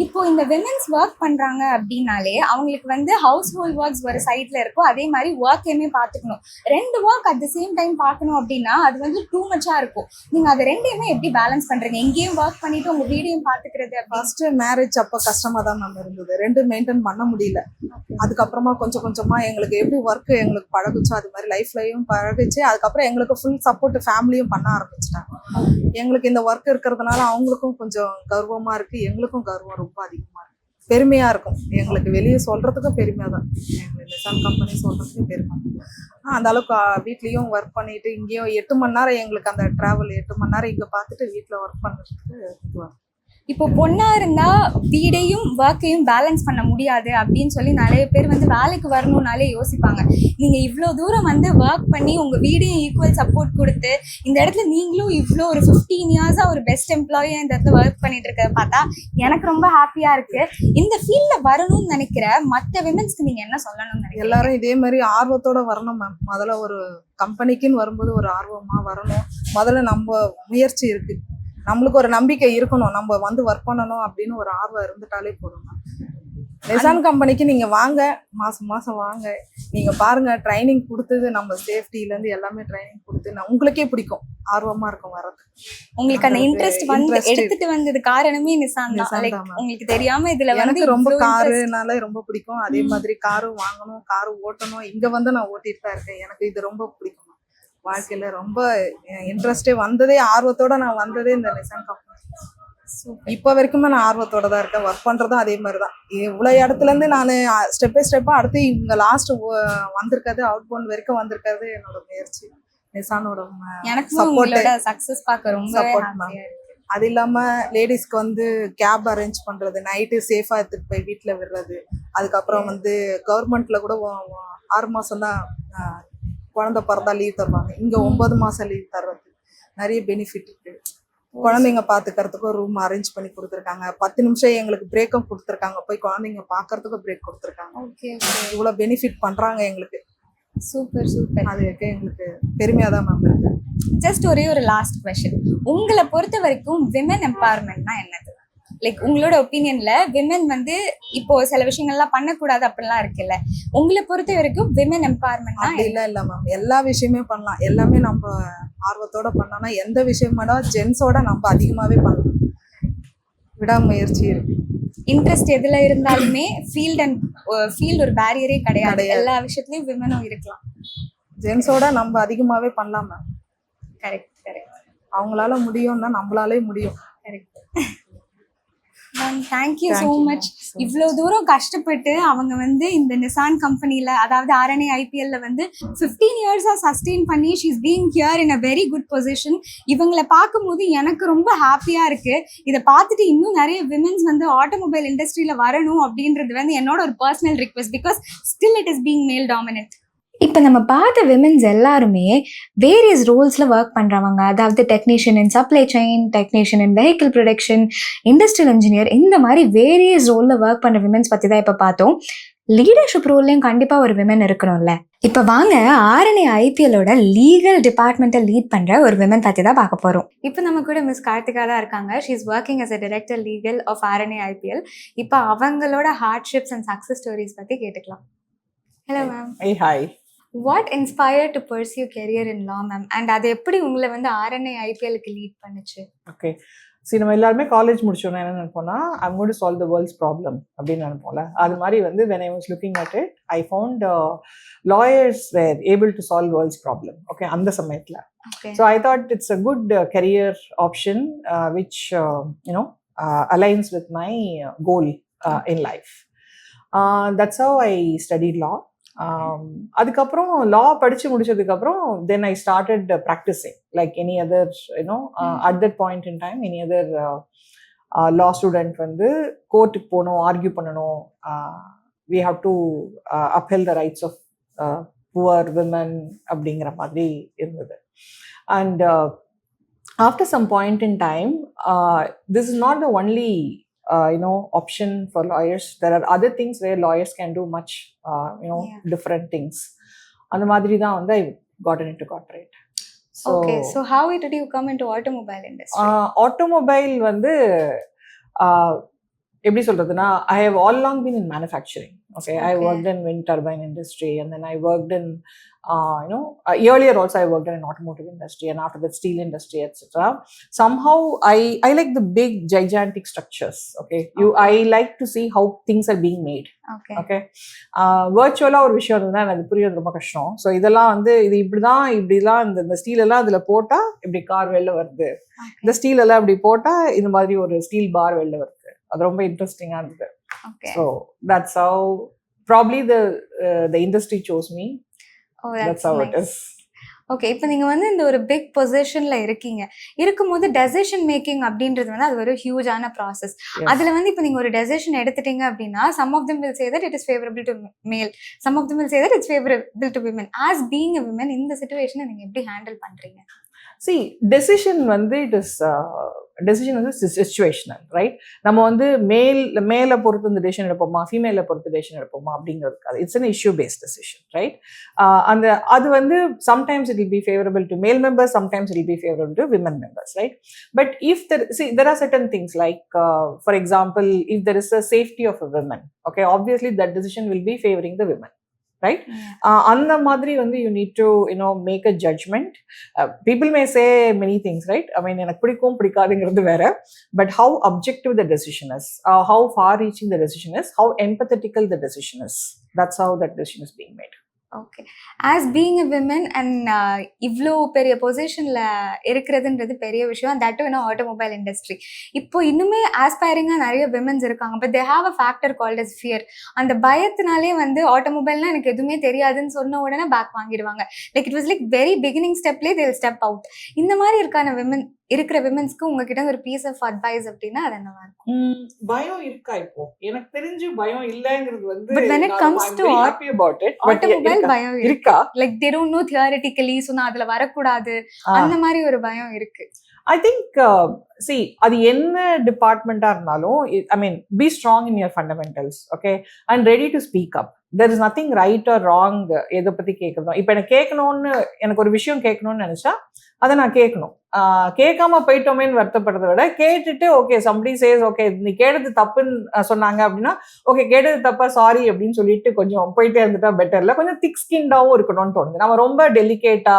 இப்போ இந்த விமென்ஸ் ஒர்க் பண்றாங்க அப்படின்னாலே அவங்களுக்கு வந்து ஹவுஸ் ஹோல்ட் ஒர்க்ஸ் ஒரு சைட்ல இருக்கும், அதே மாதிரி ஒர்க்கையுமே பார்த்துக்கணும். 2 work at the same time பார்க்கணும் அப்படின்னா அது வந்து டூ மச்சா இருக்கும். நீங்க அதை ரெண்டையுமே எப்படி பேலன்ஸ் பண்றீங்க? எங்கேயும் ஒர்க் பண்ணிட்டு உங்க வீடியோயும் பார்த்துக்கிறது? ஃபர்ஸ்ட் மேரேஜ் அப்போ கஷ்டமா தான் நம்ம இருந்தது. 2 மெயின்டைன் பண்ண முடியல. அதுக்கப்புறமா கொஞ்சம் கொஞ்சமா எங்களுக்கு எப்படி ஒர்க் எங்களுக்கு பழகுச்சோ அது மாதிரி லைஃப்லயும் பழகுச்சு. அதுக்கப்புறம் எங்களுக்கு ஃபுல் சப்போர்ட் ஃபேமிலியும் பண்ண ஆரம்பிச்சிட்டாங்க. எங்களுக்கு இந்த ஒர்க் இருக்கிறதுனால அவங்களுக்கும் கொஞ்சம் கர்வமா இருக்கு, எங்களுக்கும் கர்வம் ரொம்ப அதிகமா இருக்கு. பெருமையா இருக்கும் எங்களுக்கு. வெளியே சொல்றதுக்கும் பெருமையா தான். எங்களுக்கு நிசான் கம்பெனி சொல்றதுக்கும் பெருமை. அந்த அளவுக்கு வீட்லயும் ஒர்க் பண்ணிட்டு இங்கேயும் 8 மணி நேரம் எங்களுக்கு அந்த டிராவல் 8 மணி நேரம் இங்க பார்த்துட்டு வீட்டுல ஒர்க் பண்ணுறதுக்கு. இப்போ பொண்ணா இருந்தா வீடையும் ஒர்க்கையும் பேலன்ஸ் பண்ண முடியாது அப்படின்னு சொல்லி நிறைய பேர் வந்து வேலைக்கு வரணும்னாலே யோசிப்பாங்க. நீங்க இவ்வளோ தூரம் வந்து ஒர்க் பண்ணி உங்க வீடையும் ஈக்குவல் சப்போர்ட் கொடுத்து இந்த இடத்துல நீங்களும் இவ்வளோ ஒரு 15 இயர்ஸா ஒரு பெஸ்ட் எம்ப்ளாயியா இந்த இடத்துல ஒர்க் பண்ணிட்டு இருக்கிறத பார்த்தா எனக்கு ரொம்ப ஹாப்பியா இருக்கு. இந்த ஃபீல்ட்ல வரணும்னு நினைக்கிற மற்ற விமென்ஸ்க்கு நீங்க என்ன சொல்லணும்னு நினைக்கிறீங்க? எல்லாரும் இதே மாதிரி ஆர்வத்தோட வரணும் மேம். முதல்ல ஒரு கம்பெனிக்குன்னு வரும்போது ஒரு ஆர்வமா வரணும். முதல்ல நம்ம முயற்சி இருக்கு, நம்மளுக்கு ஒரு நம்பிக்கை இருக்கணும், நம்ம வந்து ஒர்க் பண்ணணும் அப்படின்னு ஒரு ஆர்வம் இருந்துட்டாலே போதும். நிசான் கம்பெனிக்கு நீங்க வாங்க, மாசம் மாசம் வாங்க, நீங்க பாருங்க. ட்ரைனிங் கொடுத்தது நம்ம சேஃப்டிலேருந்து எல்லாமே ட்ரைனிங் கொடுத்து உங்களுக்கே பிடிக்கும், ஆர்வமா இருக்கும் வரது. உங்களுக்கு அந்த இன்ட்ரெஸ்ட் வந்து எடுத்துட்டு வந்தது காரணமே நிசான் தான். உங்களுக்கு தெரியாம இதுல எனக்கு ரொம்ப காருனால ரொம்ப பிடிக்கும். அதே மாதிரி காரும் வாங்கணும், காரு ஓட்டணும். இங்க வந்து நான் ஓட்டிட்டு தான் இருக்கேன். எனக்கு இது ரொம்ப பிடிக்கும். வாழ்க்கையில ரொம்ப இன்ட்ரெஸ்டே வந்ததே, ஆர்வத்தோட நான் வந்ததே இந்த நிசான் கம்பெனி. இப்போ வரைக்குமே நான் ஆர்வத்தோட தான் இருக்கேன். ஒர்க் பண்றதும் அதே மாதிரி தான். இவ்வளோ இடத்துல இருந்து நான் ஸ்டெப் பை ஸ்டெப்பா அடுத்து இவங்க லாஸ்ட் வந்திருக்கிறது, அவுட் பவுண்ட் வரைக்கும் வந்திருக்கிறது என்னோட முயற்சி. நிசானோட சப்போர்ட். அது இல்லாம லேடிஸ்க்கு வந்து கேப் அரேஞ்ச் பண்றது, நைட்டு சேஃபா எடுத்துட்டு போய் வீட்டுல விடுறது. அதுக்கப்புறம் வந்து கவர்மெண்ட்ல கூட 6 மாசம் தான் குழந்தை பிறந்தா லீவ் தருவாங்க. இங்க 9 மாசம் லீவ் தர்றது நிறைய பெனிஃபிட் இருக்கு. குழந்தைங்க பாத்துக்கிறதுக்கும் ரூம் அரேஞ்ச் பண்ணி கொடுத்துருக்காங்க. 10 நிமிஷம் எங்களுக்கு பிரேக்கும் கொடுத்துருக்காங்க. போய் குழந்தைங்க பாக்குறதுக்கும் பிரேக் கொடுத்துருக்காங்க. இவ்வளவு பெனிஃபிட் பண்றாங்க எங்களுக்கு. Super super. அது எங்களுக்கு பெருமையா தான் மேம் இருக்கு. ஜஸ்ட் ஒரே ஒரு லாஸ்ட் क्वेश्चन, உங்களை பொறுத்த வரைக்கும் விமன் எம்பவர்மெண்ட்னா என்னது? லைக் உங்களோட ஒப்பீனியன்ல விமன் வந்து இப்போ சில விஷயங்கள்லாம் பண்ணக்கூடாது அப்படிலாம் இருக்குல்ல, உங்களை பொறுத்த வரைக்கும் விமன் எம்பவர்மெண்ட்னா இல்ல மேம், எல்லா விஷயமே பண்ணலாம். எல்லாமே நம்ம ஆர்வத்தோட பண்ணோம்னா எந்த விஷயமாடா ஜென்ஸோட நம்ம அதிகமாவே பண்ணலாம். விடாமுயற்சி இருக்கு. இன்ட்ரெஸ்ட் எதுல இருந்தாலுமே ஃபீல்ட் ஒரு பேரியரே கிடையாது. கிடையாது. எல்லா விஷயத்துலயும் விமனும் இருக்கலாம். ஜென்ஸோட நம்ம அதிகமாவே பண்ணலாம் மேம். கரெக்ட். அவங்களால முடியும்னா நம்மளாலே முடியும். Correct. Thank you so Thank you, much. ma'am. இவ்வளோ தூரம் கஷ்டப்பட்டு அவங்க வந்து இந்த நிசான் கம்பெனியில், அதாவது RNA IPL வந்து 15 இயர்ஸாக சஸ்டெயின் பண்ணி she's being here in a very good position. இவங்களை பார்க்கும்போது எனக்கு ரொம்ப ஹாப்பியாக இருக்குது. இதை பார்த்துட்டு இன்னும் நிறைய விமென்ஸ் வந்து ஆட்டோமொபைல் இண்டஸ்ட்ரியில் வரணும் அப்படின்றது வந்து என்னோட ஒரு personal request. Because still it is being மேல் டாமினன்ட். இப்போ நம்ம பார்த்த விமென்ஸ் எல்லாருமே வேரியஸ் ரோல்ஸில் ஒர்க் பண்ணுறவங்க. அதாவது டெக்னீஷியன் இன் சப்ளை செயின், டெக்னீஷியன் இன் வெஹிக்கிள் ப்ரொடக்ஷன், இண்டஸ்ட்ரியல் இன்ஜினியர், இந்த மாதிரி வேரியஸ் ரோலில் ஒர்க் பண்ணுற விமென்ஸ் பற்றி தான் இப்போ பார்த்தோம். லீடர்ஷிப் ரோல்லையும் கண்டிப்பாக ஒரு விமன் இருக்கணும்ல. இப்போ வாங்க RNA IPLோட லீகல் டிபார்ட்மெண்ட்டை லீட் பண்ணுற ஒரு விமன் பற்றி தான் பார்க்க போகிறோம். இப்போ நம்ம கூட மிஸ் கார்த்திகா தான் இருக்காங்க. She is working as a director legal of RNA IPL. இப்போ அவங்களோட ஹார்ட்ஷிப்ஸ் அண்ட் சக்ஸஸ் ஸ்டோரிஸ் பற்றி கேட்டுக்கலாம். Hello ma'am. Hey, hi. What inspired to pursue career in law, ma'am? And அது எப்படி உங்களை வந்து RNA IPLக்கு லீட் பண்ணுச்சு? Okay. See, நம்ம எல்லாருமே காலேஜ் முடிச்சோன்னா என்ன நினைப்போம்னா I'm going to solve the world's problem அப்படின்னு நினைப்போம்ல. அது மாதிரி வந்து when I was looking at it, I found lawyers were able to solve world's problem. Okay, அந்த சமயத்தில். Okay. So I thought it's a good career option which aligns with my goal in life. That's how I studied law. அதுக்கப்புறம் லா படிச்சு முடிச்சதுக்கப்புறம் then I started practicing like any other at that point in time any other law student வந்து கோர்ட்டுக்கு போகணும், argue பண்ணணும், we have to uphold the rights of poor women அப்படிங்கிற மாதிரி இருந்தது. And after some point in time this is not the only option for lawyers. There are other things where lawyers can do much different things. அந்த மாதிரி தான் வந்து I gotten into corporate. Okay, so how did you come into automobile industry? Automobile வந்து எப்படி சொல்றதுன்னா I have all along been in manufacturing. Okay, I worked in wind turbine industry and then I worked in earlier also I worked in an automotive industry and after that steel industry etc. Somehow I like the big gigantic structures. Okay, I like to see how things are being made. Okay, virtually ஒரு விஷயம் இருந்தா எனக்கு புரியாது ரொம்ப கஷ்டம். So இதெல்லாம் வந்து இது இப்படிலாம் இந்த ஸ்டீல் எல்லாம் இதுல போட்டா இப்படி கார் வெளில வருது, இந்த ஸ்டீல் எல்லாம் இப்படி போட்டா இந்த மாதிரி ஒரு ஸ்டீல் பார் வெளில வருது. அது ரொம்ப இன்ட்ரெஸ்டிங்கா இருந்தது. So that's how probably the industry chose me. Oh, that's how nice. it is. Okay, இப்போ நீங்கள் வந்து இந்த ஒரு பிக் பொசிஷனில் இருக்கும்போது டெசிஷன் மேக்கிங் அப்படின்றது வந்து அது ஒரு ஹியூஜான ப்ராசஸ். அதில் வந்து இப்போ நீங்கள் ஒரு டெசிஷன் எடுத்துட்டீங்க அப்படின்னா some of them will say that it is favorable to male, some of them will say that it's favorable to women. As being a woman, இந்த சிச்சுவேஷனை நீங்கள் எப்படி ஹேண்டில் பண்ணுறீங்க? See, decision வந்து decision வந்து situational, right? நம்ம வந்து மேல பொறுத்து இந்த டெசிஷன் எடுப்போமா, ஃபீமேல பொறுத்து டெசிஷன் எடுப்போமா அப்படிங்கிறது it's an issue based decision, right? அது வந்து sometimes it will be favorable to male members, sometimes it will be favorable to women members, right? But if there are certain things like for example if there is a safety of a woman, okay, obviously that decision will be favoring the women, right? அந்த மாதிரி வந்து you need to make a judgment. People may say many things, right? I mean எனக்கு பிடிக்காதுங்கிறது வேற, but how objective the decision is, how far reaching the decision is, how empathetical the decision is, that's how that decision is being made. Okay, as being a women and இவ்வளோ பெரிய பொசிஷனில் இருக்கிறதுன்றது பெரிய விஷயம். That to automobile industry இப்போ இன்னுமே ஆஸ்பைரிங்காக நிறைய women's இருக்காங்க. But they have a factor called as fear. அந்த பயத்தினாலே வந்து ஆட்டோமொபைல்னால் எனக்கு எதுவுமே தெரியாதுன்னு சொன்ன உடனே பேக் வாங்கிடுவாங்க. Like it was like very beginning ஸ்டெப்லேயே தே வில் ஸ்டெப் அவுட். இந்த மாதிரி இருக்கிற விமன்ஸ்க்கு உங்ககிட்ட ஒரு பீஸ் ஆஃப் அட்வைஸ் அப்படின்னா அது என்னவா இருக்கும்? பயம் இருக்கா? இப்போ எனக்கு தெரிஞ்சு பயம் இல்லங்கிறது வந்து But when it comes to happy about it, automobile பயம் இருக்கா? Like they don't know theoretically, so நான் அதுல வரக்கூடாது, அந்த மாதிரி ஒரு பயம் இருக்கு. I think see, அது என்ன டிபார்ட்மெண்டா இருந்தாலும் I mean be strong in your fundamentals, okay, and ready to speak up. There is nothing right or wrong எதை பத்தி கேட்கணும். இப்போ எனக்கு ஒரு விஷயம் கேட்கணும்னு நினைச்சா அதை நான் கேட்கணும். கேட்காம போயிட்டோமேன்னு வருத்தப்படுறதை விட கேட்டுட்டு ஓகே somebody says okay நீ கேட்டது தப்புன்னு சொன்னாங்க அப்படின்னா ஓகே கேட்டது தப்பா சாரி அப்படின்னு சொல்லிட்டு கொஞ்சம் போயிட்டே இருந்துட்டா பெட்டர்ல. கொஞ்சம் திக் ஸ்கின்டாவும் இருக்கணும்னு தோணுது. நம்ம ரொம்ப டெலிகேட்டா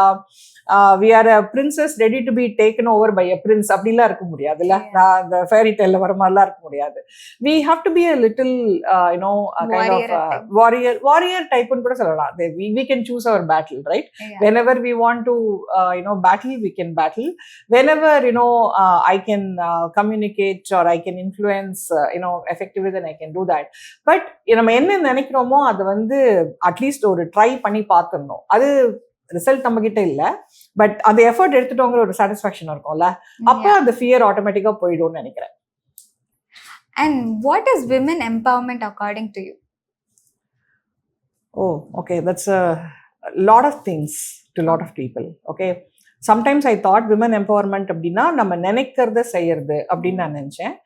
we are a princess ready to be taken over by a prince அப்படிலாம் இருக்க முடியாதுல்ல. நான் அந்த ஃபேரி டெல்ல வர மாதிரிலாம் இருக்க முடியாது. We have to be a little a kind of warrior type னு கூட சொல்லலாம். We can choose our battle, right? Whenever we want to battle, we can battle. Whenever I can communicate or I can influence effectively, then I can do that. But நம்ம என்ன நினைக்கிறோமோ அது வந்து at least ஒரு try பண்ணி பார்த்துடணும். அது result நம்ம கிட்ட இல்ல, பட் அந்த எஃபர்ட் எடுத்துட்டோங்கிற ஒரு சாட்டிஸ்ஃபேக்ஷன் இருக்கும்ல, அப்போ அந்த ஃபியர் ஆட்டோமேட்டிக்கா போயிடும்னு நினைக்கிறேன். And what is women empowerment according to you? Oh, okay, that's a lot of things to a lot of people. Okay, sometimes I thought women empowerment அப்படின்னா நம்ம நினைக்கிறத செய்யறது அப்படின்னு நான் நினைச்சேன்.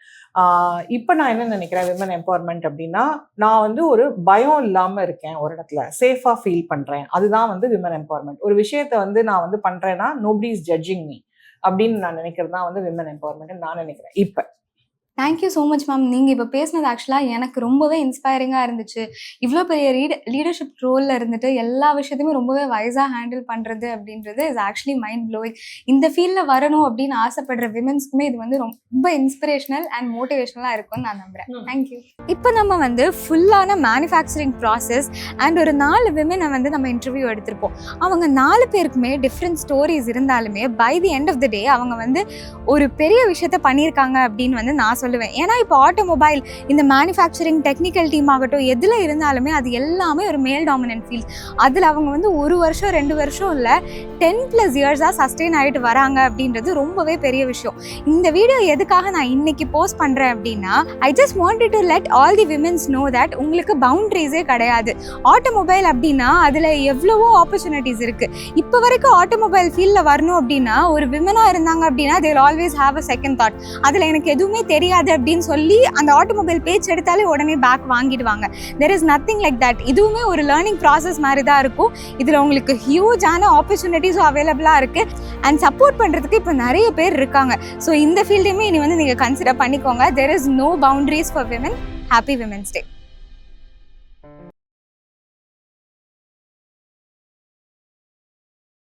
இப்போ நான் என்ன நினைக்கிறேன், விமன் எம்பவர்மெண்ட் அப்படின்னா நான் வந்து ஒரு பயம் இல்லாமல் இருக்கேன், ஒரு இடத்துல சேஃபாக ஃபீல் பண்ணுறேன், அதுதான் வந்து விமன் எம்பவர்மெண்ட். ஒரு விஷயத்த வந்து நான் வந்து பண்ணுறேன்னா நோபடி இஸ் ஜட்ஜிங் மீ அப்படின்னு நான் நினைக்கிறது தான் வந்து விமன் எம்பவர்மெண்ட் நான் நினைக்கிறேன் இப்போ. Thank you so much ma'am. நீங்கள் இப்போ பேசினது ஆக்சுவலாக எனக்கு ரொம்பவே இன்ஸ்பைரிங்காக இருந்துச்சு. இவ்வளோ பெரிய லீடர்ஷிப் ரோலில் இருந்துட்டு எல்லா விஷயத்தையுமே ரொம்பவே வைஸாக ஹேண்டில் பண்ணுறது அப்படின்றது இஸ் ஆக்சுவலி மைண்ட் ப்ளோயிங். இந்த ஃபீல்டில் வரணும் அப்படின்னு ஆசைப்படுற விமென்ஸ்க்குமே இது வந்து ரொம்ப இன்ஸ்பிரேஷனல் அண்ட் மோட்டிவேஷனலாக இருக்கும்னு நான் நம்புகிறேன். தேங்க்யூ. இப்போ நம்ம வந்து ஃபுல்லான மேனுஃபேக்சரிங் ப்ராசஸ் அண்ட் ஒரு 4 விமனை வந்து நம்ம இன்டர்வியூ எடுத்திருப்போம். அவங்க 4 பேருக்குமே டிஃப்ரெண்ட் ஸ்டோரிஸ் இருந்தாலுமே by the end of the day அவங்க வந்து ஒரு பெரிய விஷயத்த பண்ணியிருக்காங்க அப்படின்னு வந்து நான் சொல்லுவேன். ஏன்னா இப்போ ஆட்டோமொபைல் இந்த மேனுஃபேக்சரிங் டெக்னிக்கல் டீம் ஆகட்டும் எதில் இருந்தாலுமே அது எல்லாமே ஒரு மேல் டாமினன்ட் ஃபீல்ட். அதில் அவங்க வந்து 1 வருஷம் 2 வருஷம் இல்லை 10+ இயர்ஸாக சஸ்டெயின் ஆகிட்டு வராங்க அப்படின்றது ரொம்பவே பெரிய விஷயம். இந்த வீடியோ எதுக்காக நான் இன்னைக்கு போஸ்ட் பண்ணுறேன் அப்படின்னா, I just wanted to let all the women's know that உங்களுக்கு பவுண்ட்ரிஸே கிடையாது. ஆட்டோமொபைல் அப்படின்னா அதில் எவ்வளவோ ஆப்பர்ச்சுனிட்டிஸ் இருக்குது. இப்போ வரைக்கும் ஆட்டோமொபைல் ஃபீல்டில் வரணும் அப்படின்னா ஒரு விமனாக இருந்தாங்க அப்படின்னா they will always have a second thought. அதில் எனக்கு எதுவுமே தெரியாது அப்படின்னு சொல்லி அந்த ஆட்டோமொபைல் பேஜ் எடுத்தாலே உடனே பேக் வாங்கிடுவாங்க. There is nothing like that. இதுவுமே ஒரு லேர்னிங் ப்ராசஸ் மாதிரி தான் இருக்கும். இதில் உங்களுக்கு ஹியூஜான ஆப்பர்ச்சுனிட்டிஸும் அவைலபிளாக இருக்குது அண்ட் சப்போர்ட் பண்ணுறதுக்கு இப்போ நிறைய பேர் இருக்காங்க. ஸோ இந்த ஃபீல்டையுமே இனி வந்து நீங்கள் கன்சிடர் பண்ணிக்கோங்க. There is no boundaries for women. Happy women's day.